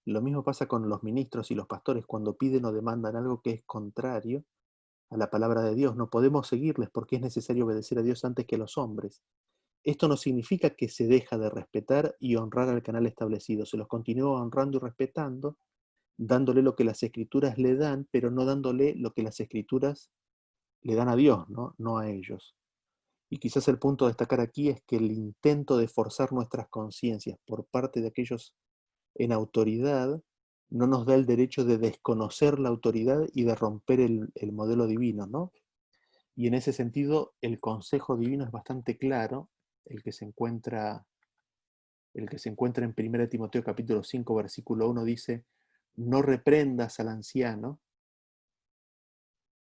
Lo mismo pasa con los ministros y los pastores cuando piden o demandan algo que es contrario a la palabra de Dios. No podemos seguirles porque es necesario obedecer a Dios antes que a los hombres. Esto no significa que se deja de respetar y honrar al canal establecido. Se los continúa honrando y respetando, dándole lo que las escrituras le dan, pero no dándole lo que las escrituras le dan a Dios, ¿no? No a ellos. Y quizás el punto a destacar aquí es que el intento de forzar nuestras conciencias por parte de aquellos en autoridad no nos da el derecho de desconocer la autoridad y de romper el modelo divino, ¿no? Y en ese sentido, el consejo divino es bastante claro, el que se encuentra, en 1 Timoteo capítulo 5, versículo 1 dice, no reprendas al anciano,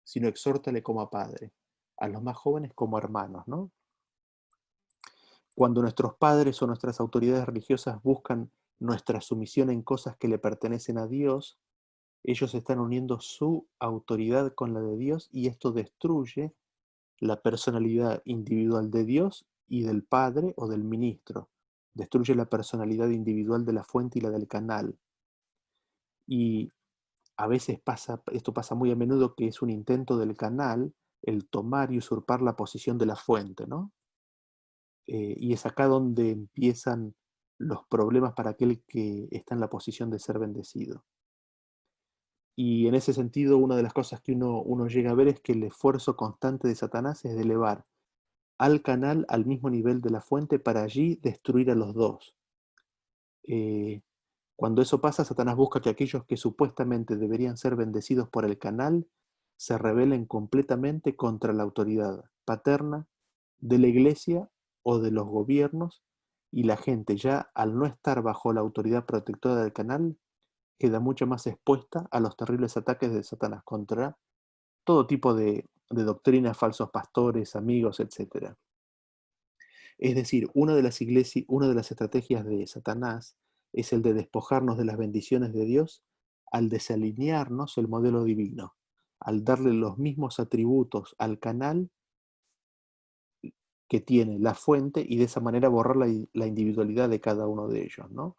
sino exhórtale como a padre, a los más jóvenes como hermanos, ¿no? Cuando nuestros padres o nuestras autoridades religiosas buscan nuestra sumisión en cosas que le pertenecen a Dios, ellos están uniendo su autoridad con la de Dios y esto destruye la personalidad individual de Dios y del padre o del ministro. Destruye la personalidad individual de la fuente y la del canal. Y a veces esto pasa muy a menudo, que es un intento del canal el tomar y usurpar la posición de la fuente, ¿no? Y es acá donde empiezan los problemas para aquel que está en la posición de ser bendecido. Y en ese sentido, una de las cosas que uno llega a ver es que el esfuerzo constante de Satanás es de elevar al canal al mismo nivel de la fuente para allí destruir a los dos. Cuando eso pasa, Satanás busca que aquellos que supuestamente deberían ser bendecidos por el canal se rebelen completamente contra la autoridad paterna de la iglesia o de los gobiernos, y la gente ya al no estar bajo la autoridad protectora del canal queda mucho más expuesta a los terribles ataques de Satanás contra todo tipo de doctrinas, falsos pastores, amigos, etc. Es decir, una de las estrategias de Satanás es el de despojarnos de las bendiciones de Dios al desalinearnos el modelo divino, al darle los mismos atributos al canal que tiene la fuente y de esa manera borrar la individualidad de cada uno de ellos, ¿no?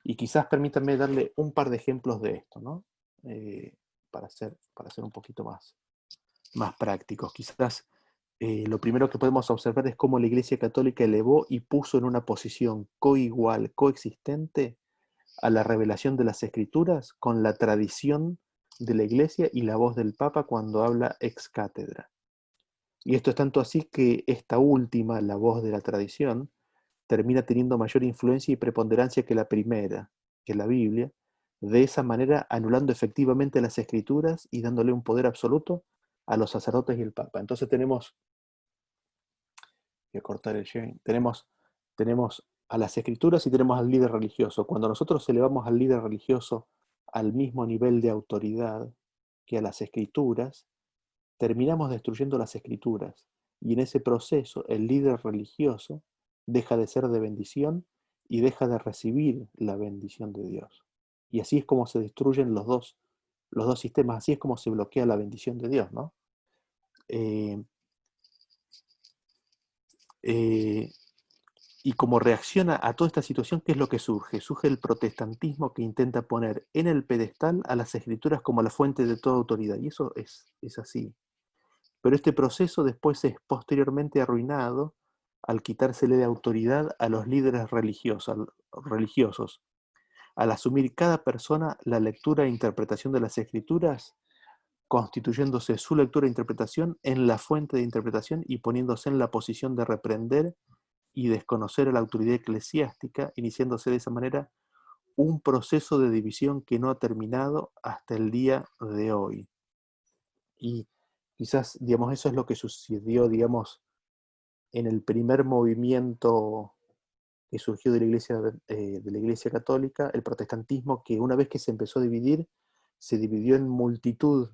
Y quizás permítanme darle un par de ejemplos de esto, ¿no? Eh, para ser un poquito más prácticos. Quizás lo primero que podemos observar es cómo la Iglesia Católica elevó y puso en una posición coigual, coexistente, a la revelación de las Escrituras con la tradición de la Iglesia y la voz del Papa cuando habla ex cátedra. Y esto es tanto así que esta última, la voz de la tradición, termina teniendo mayor influencia y preponderancia que la primera, que la Biblia, de esa manera anulando efectivamente las Escrituras y dándole un poder absoluto a los sacerdotes y el Papa. Entonces voy a cortar el sharing, tenemos a las Escrituras y tenemos al líder religioso. Cuando nosotros elevamos al líder religioso al mismo nivel de autoridad que a las Escrituras, terminamos destruyendo las Escrituras. Y en ese proceso, el líder religioso deja de ser de bendición y deja de recibir la bendición de Dios. Y así es como se destruyen los dos sistemas, así es como se bloquea la bendición de Dios, ¿no? Eh, eh, y como reacciona a toda esta situación, ¿qué es lo que surge? Surge el protestantismo que intenta poner en el pedestal a las Escrituras como la fuente de toda autoridad. Y eso es así. Pero este proceso después es posteriormente arruinado al quitársele de autoridad a los líderes religiosos, al asumir cada persona la lectura e interpretación de las Escrituras, constituyéndose su lectura e interpretación en la fuente de interpretación y poniéndose en la posición de reprender y desconocer a la autoridad eclesiástica, iniciándose de esa manera un proceso de división que no ha terminado hasta el día de hoy. Y quizás, digamos, eso es lo que sucedió, digamos, en el primer movimiento que surgió de la Iglesia Católica, el protestantismo, que una vez que se empezó a dividir, se dividió en multitud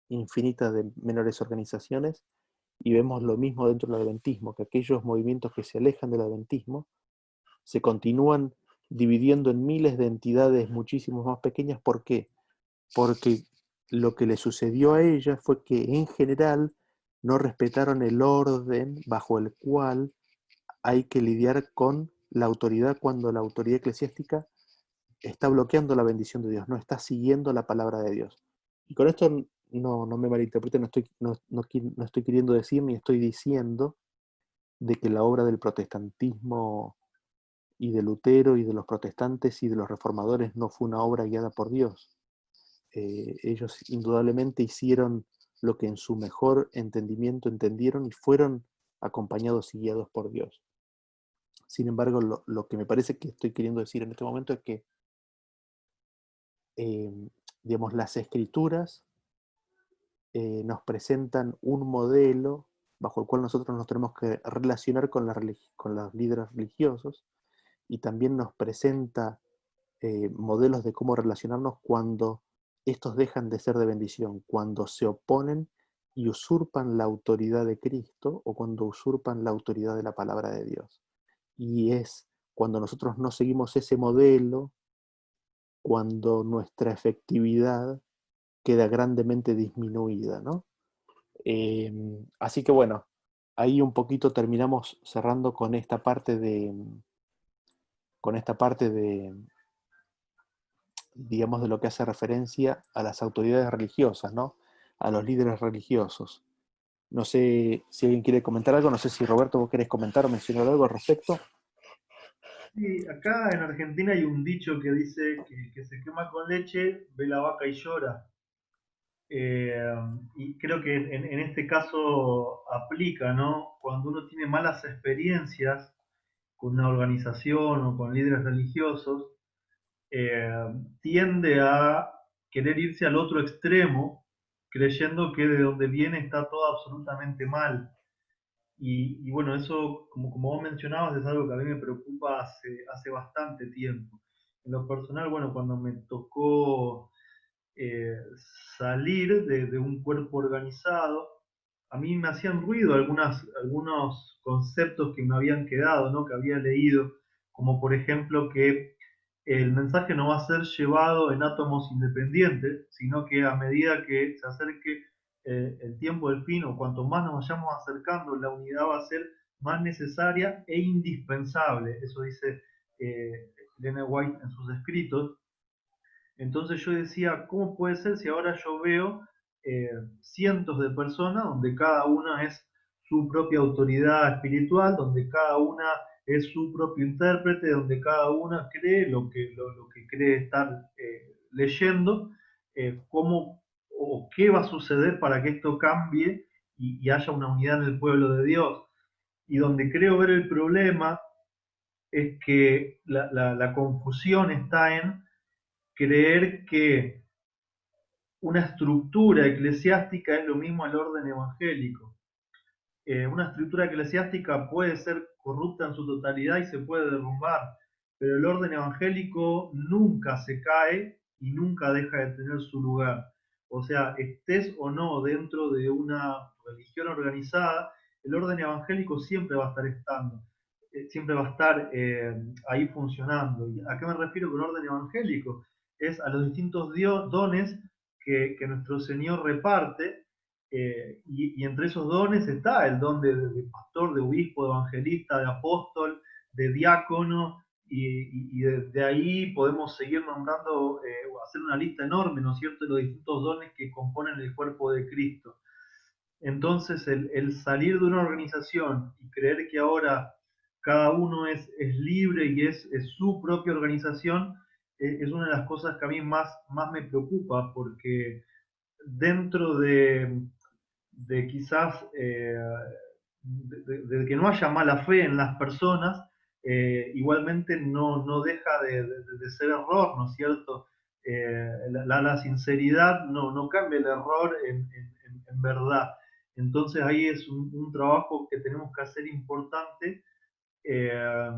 infinita de menores organizaciones, y vemos lo mismo dentro del adventismo, que aquellos movimientos que se alejan del adventismo se continúan dividiendo en miles de entidades muchísimo más pequeñas. ¿Por qué? Porque lo que le sucedió a ellas fue que en general no respetaron el orden bajo el cual hay que lidiar con la autoridad cuando la autoridad eclesiástica está bloqueando la bendición de Dios, no está siguiendo la palabra de Dios. Y con esto no me malinterpreten, no estoy queriendo decir ni estoy diciendo de que la obra del protestantismo y de Lutero y de los protestantes y de los reformadores no fue una obra guiada por Dios. Ellos indudablemente hicieron lo que en su mejor entendimiento entendieron y fueron acompañados y guiados por Dios. Sin embargo, lo que me parece que estoy queriendo decir en este momento es que, digamos, las escrituras nos presentan un modelo bajo el cual nosotros nos tenemos que relacionar con los líderes religiosos, y también nos presenta modelos de cómo relacionarnos cuando estos dejan de ser de bendición, cuando se oponen y usurpan la autoridad de Cristo o cuando usurpan la autoridad de la palabra de Dios. Y es cuando nosotros no seguimos ese modelo, cuando nuestra efectividad queda grandemente disminuida, ¿no? Así que bueno, ahí un poquito terminamos cerrando con esta parte de, digamos, de lo que hace referencia a las autoridades religiosas, ¿no? A los líderes religiosos. No sé si alguien quiere comentar algo, no sé si Roberto vos querés comentar o mencionar algo al respecto. Sí, acá en Argentina hay un dicho que dice que el que se quema con leche ve la vaca y llora. Eh, y creo que en este caso aplica, ¿no? Cuando uno tiene malas experiencias con una organización o con líderes religiosos, eh, tiende a querer irse al otro extremo, creyendo que de donde viene está todo absolutamente mal. Y bueno, eso, como vos mencionabas, es algo que a mí me preocupa hace bastante tiempo. En lo personal, bueno, cuando me tocó eh, salir de un cuerpo organizado, a mí me hacían ruido algunos conceptos que me habían quedado, ¿no? Que había leído, como por ejemplo que el mensaje no va a ser llevado en átomos independientes, sino que a medida que se acerque el tiempo del fin, o cuanto más nos vayamos acercando, la unidad va a ser más necesaria e indispensable. Eso dice Elena White en sus escritos. Entonces yo decía, ¿cómo puede ser si ahora yo veo eh, cientos de personas donde cada una es su propia autoridad espiritual, donde cada una es su propio intérprete, donde cada una cree lo que cree estar leyendo, cómo o qué va a suceder para que esto cambie y haya una unidad en el pueblo de Dios? Y donde creo ver el problema es que la confusión está en creer que una estructura eclesiástica es lo mismo al orden evangélico. Una estructura eclesiástica puede ser corrupta en su totalidad y se puede derrumbar, pero el orden evangélico nunca se cae y nunca deja de tener su lugar. O sea, estés o no dentro de una religión organizada, el orden evangélico siempre va a estar estando, siempre va a estar ahí funcionando. ¿Y a qué me refiero con orden evangélico? Es a los distintos dones que nuestro Señor reparte, y entre esos dones está el don de pastor, de obispo, de evangelista, de apóstol, de diácono, y de ahí podemos seguir nombrando, hacer una lista enorme, ¿no es cierto?, de los distintos dones que componen el cuerpo de Cristo. Entonces, el salir de una organización y creer que ahora cada uno es libre y es su propia organización, es una de las cosas que a mí más me preocupa, porque dentro de quizás de que no haya mala fe en las personas, igualmente no deja de ser error, ¿no es cierto? La sinceridad no cambia el error en verdad. Entonces ahí es un trabajo que tenemos que hacer importante, eh,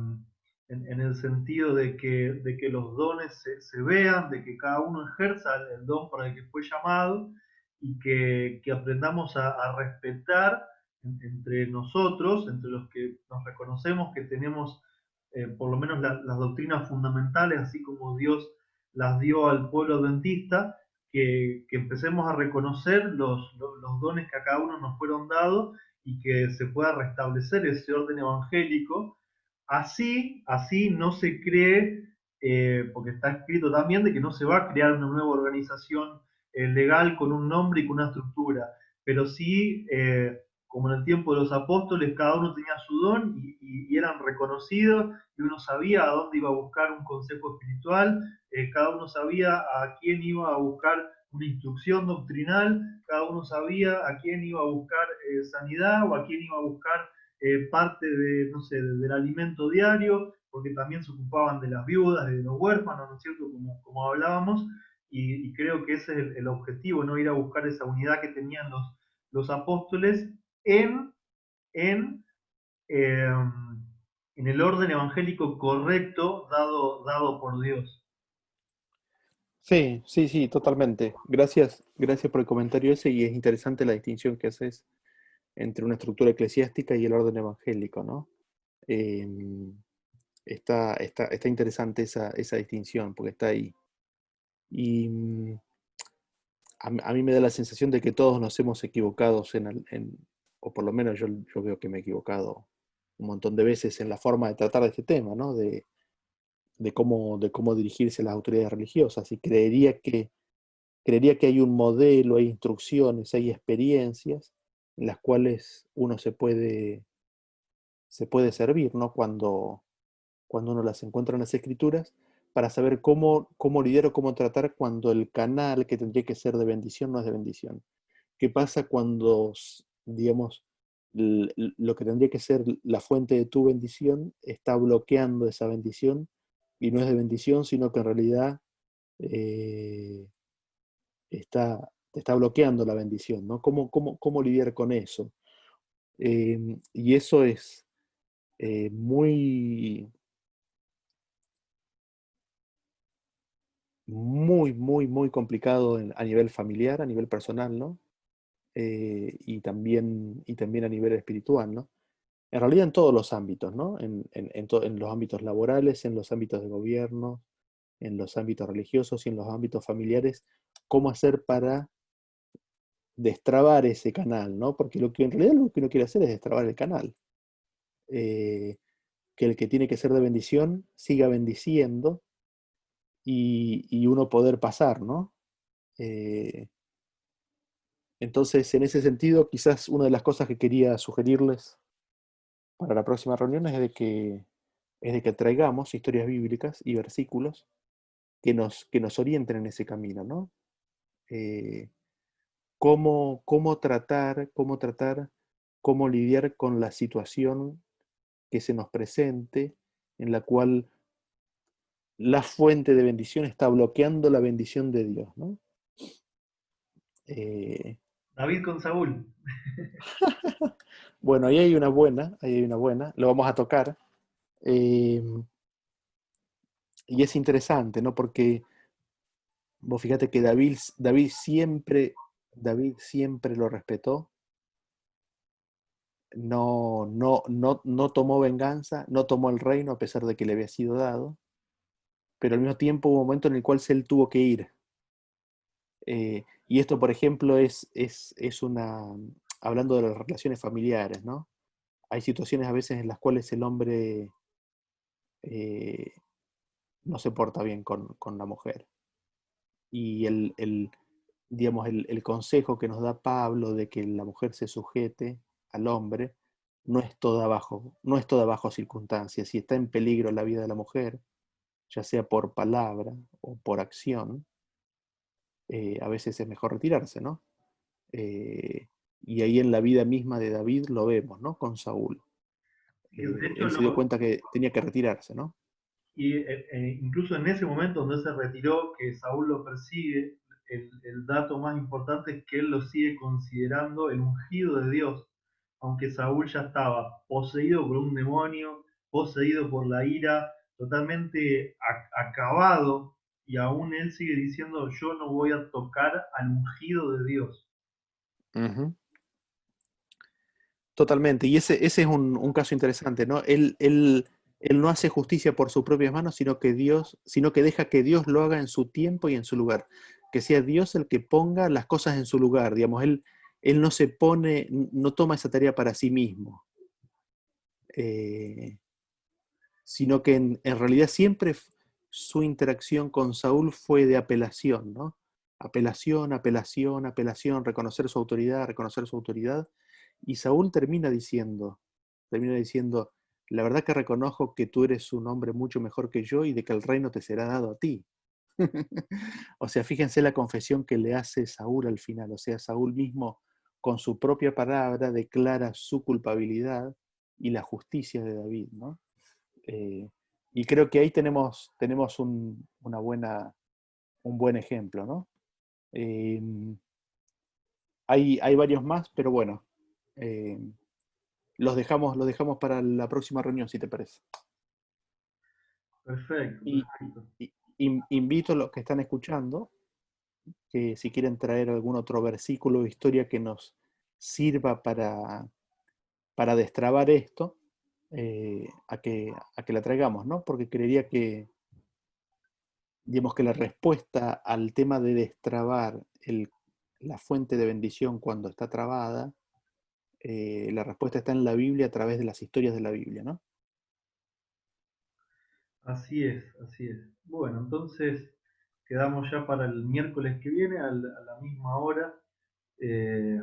en el sentido de que los dones se vean, de que cada uno ejerza el don para el que fue llamado, y que aprendamos a respetar entre nosotros, entre los que nos reconocemos que tenemos por lo menos las doctrinas fundamentales, así como Dios las dio al pueblo adventista, que empecemos a reconocer los dones que a cada uno nos fueron dados y que se pueda restablecer ese orden evangélico. Así no se cree, porque está escrito también de que no se va a crear una nueva organización legal con un nombre y con una estructura, pero sí como en el tiempo de los apóstoles, cada uno tenía su don y eran reconocidos, y uno sabía a dónde iba a buscar un consejo espiritual, cada uno sabía a quién iba a buscar una instrucción doctrinal, cada uno sabía a quién iba a buscar sanidad o a quién iba a buscar parte de, no sé, del alimento diario, porque también se ocupaban de las viudas, de los huérfanos, ¿no es cierto? Como hablábamos, y creo que ese es el objetivo, ¿no? Ir a buscar esa unidad que tenían los apóstoles en, en, eh, en el orden evangélico correcto dado por Dios. Sí, sí, sí, totalmente. Gracias, gracias por el comentario ese y es interesante la distinción que haces entre una estructura eclesiástica y el orden evangélico, ¿no? Em, está interesante esa distinción porque está ahí. Y a mí me da la sensación de que todos nos hemos equivocado o por lo menos yo veo que me he equivocado un montón de veces en la forma de tratar de este tema, ¿no? De cómo dirigirse a las autoridades religiosas. Y creería que hay un modelo, hay instrucciones, hay experiencias en las cuales uno se puede servir, ¿no? Cuando uno las encuentra en las escrituras, para saber cómo lidiar o cómo tratar cuando el canal que tendría que ser de bendición no es de bendición. ¿Qué pasa cuando, digamos, lo que tendría que ser la fuente de tu bendición está bloqueando esa bendición y no es de bendición, sino que en realidad eh, te está bloqueando la bendición, ¿no? ¿Cómo lidiar con eso? Y eso es muy, muy, muy, muy complicado a nivel familiar, a nivel personal, ¿no? Y también a nivel espiritual, ¿no? En realidad en todos los ámbitos, ¿no? En los ámbitos laborales, en los ámbitos de gobierno, en los ámbitos religiosos y en los ámbitos familiares, cómo hacer para destrabar ese canal, ¿no? Porque en realidad lo que uno quiere hacer es destrabar el canal. Eh, que el que tiene que ser de bendición siga bendiciendo y uno poder pasar, ¿no? Eh, entonces, en ese sentido, quizás una de las cosas que quería sugerirles para la próxima reunión es de que traigamos historias bíblicas y versículos que nos orienten en ese camino, ¿no? Eh, cómo lidiar con la situación que se nos presente, en la cual la fuente de bendición está bloqueando la bendición de Dios, ¿no? Eh, David con Saúl. bueno, ahí hay una buena, lo vamos a tocar. eh, y es interesante, ¿no? Porque vos fíjate que David siempre lo respetó, no tomó venganza, no tomó el reino a pesar de que le había sido dado, pero al mismo tiempo hubo un momento en el cual él tuvo que ir. Y esto, por ejemplo, hablando de las relaciones familiares, ¿no? Hay situaciones a veces en las cuales el hombre eh, no se porta bien con la mujer. Y digamos, el consejo que nos da Pablo de que la mujer se sujete al hombre no es toda bajo circunstancias. Si está en peligro la vida de la mujer, ya sea por palabra o por acción, a veces es mejor retirarse, ¿no? Eh, y ahí en la vida misma de David lo vemos, ¿no? Con Saúl. De hecho, Él se dio cuenta que tenía que retirarse, ¿no? incluso en ese momento donde se retiró, que Saúl lo persigue, el dato más importante es que él lo sigue considerando el ungido de Dios, aunque Saúl ya estaba poseído por un demonio, poseído por la ira, totalmente acabado, y aún él sigue diciendo, yo no voy a tocar al ungido de Dios. Ujú. Totalmente. Y ese es un caso interesante, ¿no? Él no hace justicia por sus propias manos, sino que deja que Dios lo haga en su tiempo y en su lugar. Que sea Dios el que ponga las cosas en su lugar. Digamos, él no toma esa tarea para sí mismo. eh, Sino que en realidad siempre su interacción con Saúl fue de apelación, ¿no? Apelación, apelación, apelación, reconocer su autoridad, Y Saúl termina diciendo, la verdad que reconozco que tú eres un hombre mucho mejor que yo y de que el reino te será dado a ti. O sea, fíjense la confesión que le hace Saúl al final. O sea, Saúl mismo con su propia palabra declara su culpabilidad y la justicia de David, ¿no? Y creo que ahí tenemos un buen ejemplo, ¿no? Eh, hay varios más, pero bueno, eh, los dejamos para la próxima reunión, si te parece. Perfecto, Y, perfecto. invito a los que están escuchando que si quieren traer algún otro versículo o historia que nos sirva para destrabar esto, a que la traigamos, ¿no? Porque creería que, digamos que la respuesta al tema de destrabar la fuente de bendición cuando está trabada, la respuesta está en la Biblia a través de las historias de la Biblia, ¿no? Así es, así es. Bueno, entonces quedamos ya para el miércoles que viene a la misma hora. Eh,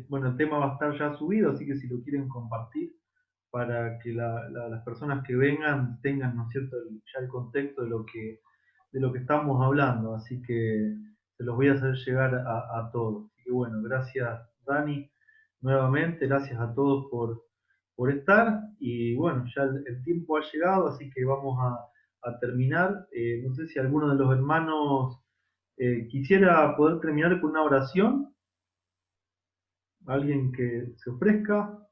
bueno, el tema va a estar ya subido, así que si lo quieren compartir para que las personas que vengan tengan, ¿no es cierto?, ya el contexto de lo que estamos hablando. Así que se los voy a hacer llegar a todos. Así que bueno, gracias Dani nuevamente, gracias a todos por estar. Y bueno, ya el tiempo ha llegado, así que vamos a terminar. No sé si alguno de los hermanos quisiera poder terminar con una oración. Alguien que se ofrezca.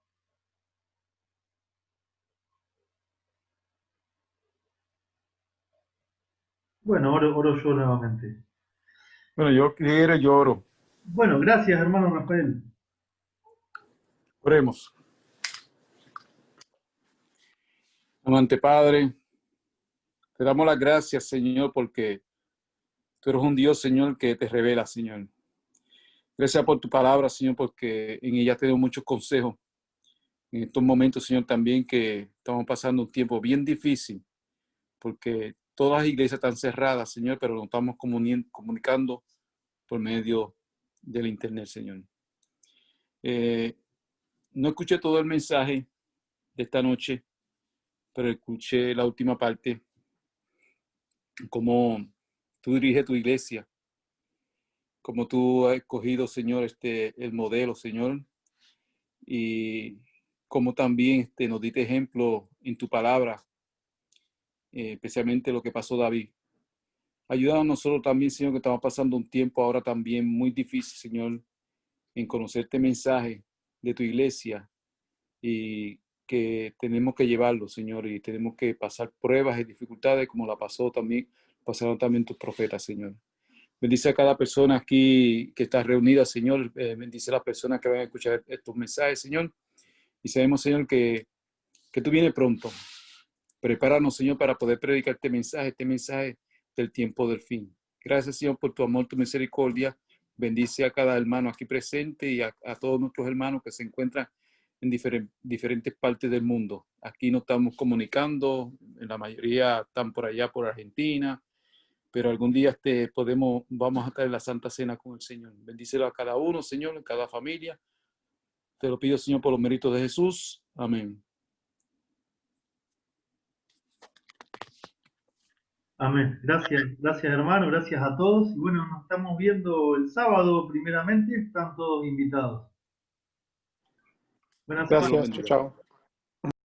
Bueno, oro yo nuevamente. Bueno, yo quiero, lloro. Bueno, gracias hermano Rafael. Oremos. Amante Padre, te damos las gracias, Señor, porque tú eres un Dios, Señor, que te revela, Señor. Gracias por tu palabra, Señor, porque en ella tenemos muchos consejos. En estos momentos, Señor, también que estamos pasando un tiempo bien difícil, porque todas las iglesias están cerradas, Señor, pero nos estamos comunicando por medio del internet, Señor. No escuché todo el mensaje de esta noche, pero escuché la última parte, cómo tú diriges tu iglesia, cómo tú has escogido, Señor, el modelo, Señor, y cómo también nos diste ejemplo en tu palabra, especialmente lo que pasó David. Ayúdanos a nosotros también, Señor, que estamos pasando un tiempo ahora también muy difícil, Señor, en conocer este mensaje de tu iglesia y que tenemos que llevarlo, Señor, y tenemos que pasar pruebas y dificultades como pasaron también tus profetas, Señor. Bendice a cada persona aquí que está reunida, Señor. Bendice a las personas que van a escuchar estos mensajes, Señor. Y sabemos, Señor, que tú vienes pronto. Prepáranos, Señor, para poder predicar este mensaje del tiempo del fin. Gracias, Señor, por tu amor, tu misericordia. Bendice a cada hermano aquí presente y a todos nuestros hermanos que se encuentran en diferentes partes del mundo. Aquí nos estamos comunicando, la mayoría están por allá, por Argentina, pero algún día vamos a estar en la Santa Cena con el Señor. Bendícelo a cada uno, Señor, en cada familia. Te lo pido, Señor, por los méritos de Jesús. Amén. Amén. Gracias hermano, gracias a todos. Y bueno, nos estamos viendo el sábado primeramente. Están todos invitados. Buenas Dios los Gracias, chao, bendiga. chao.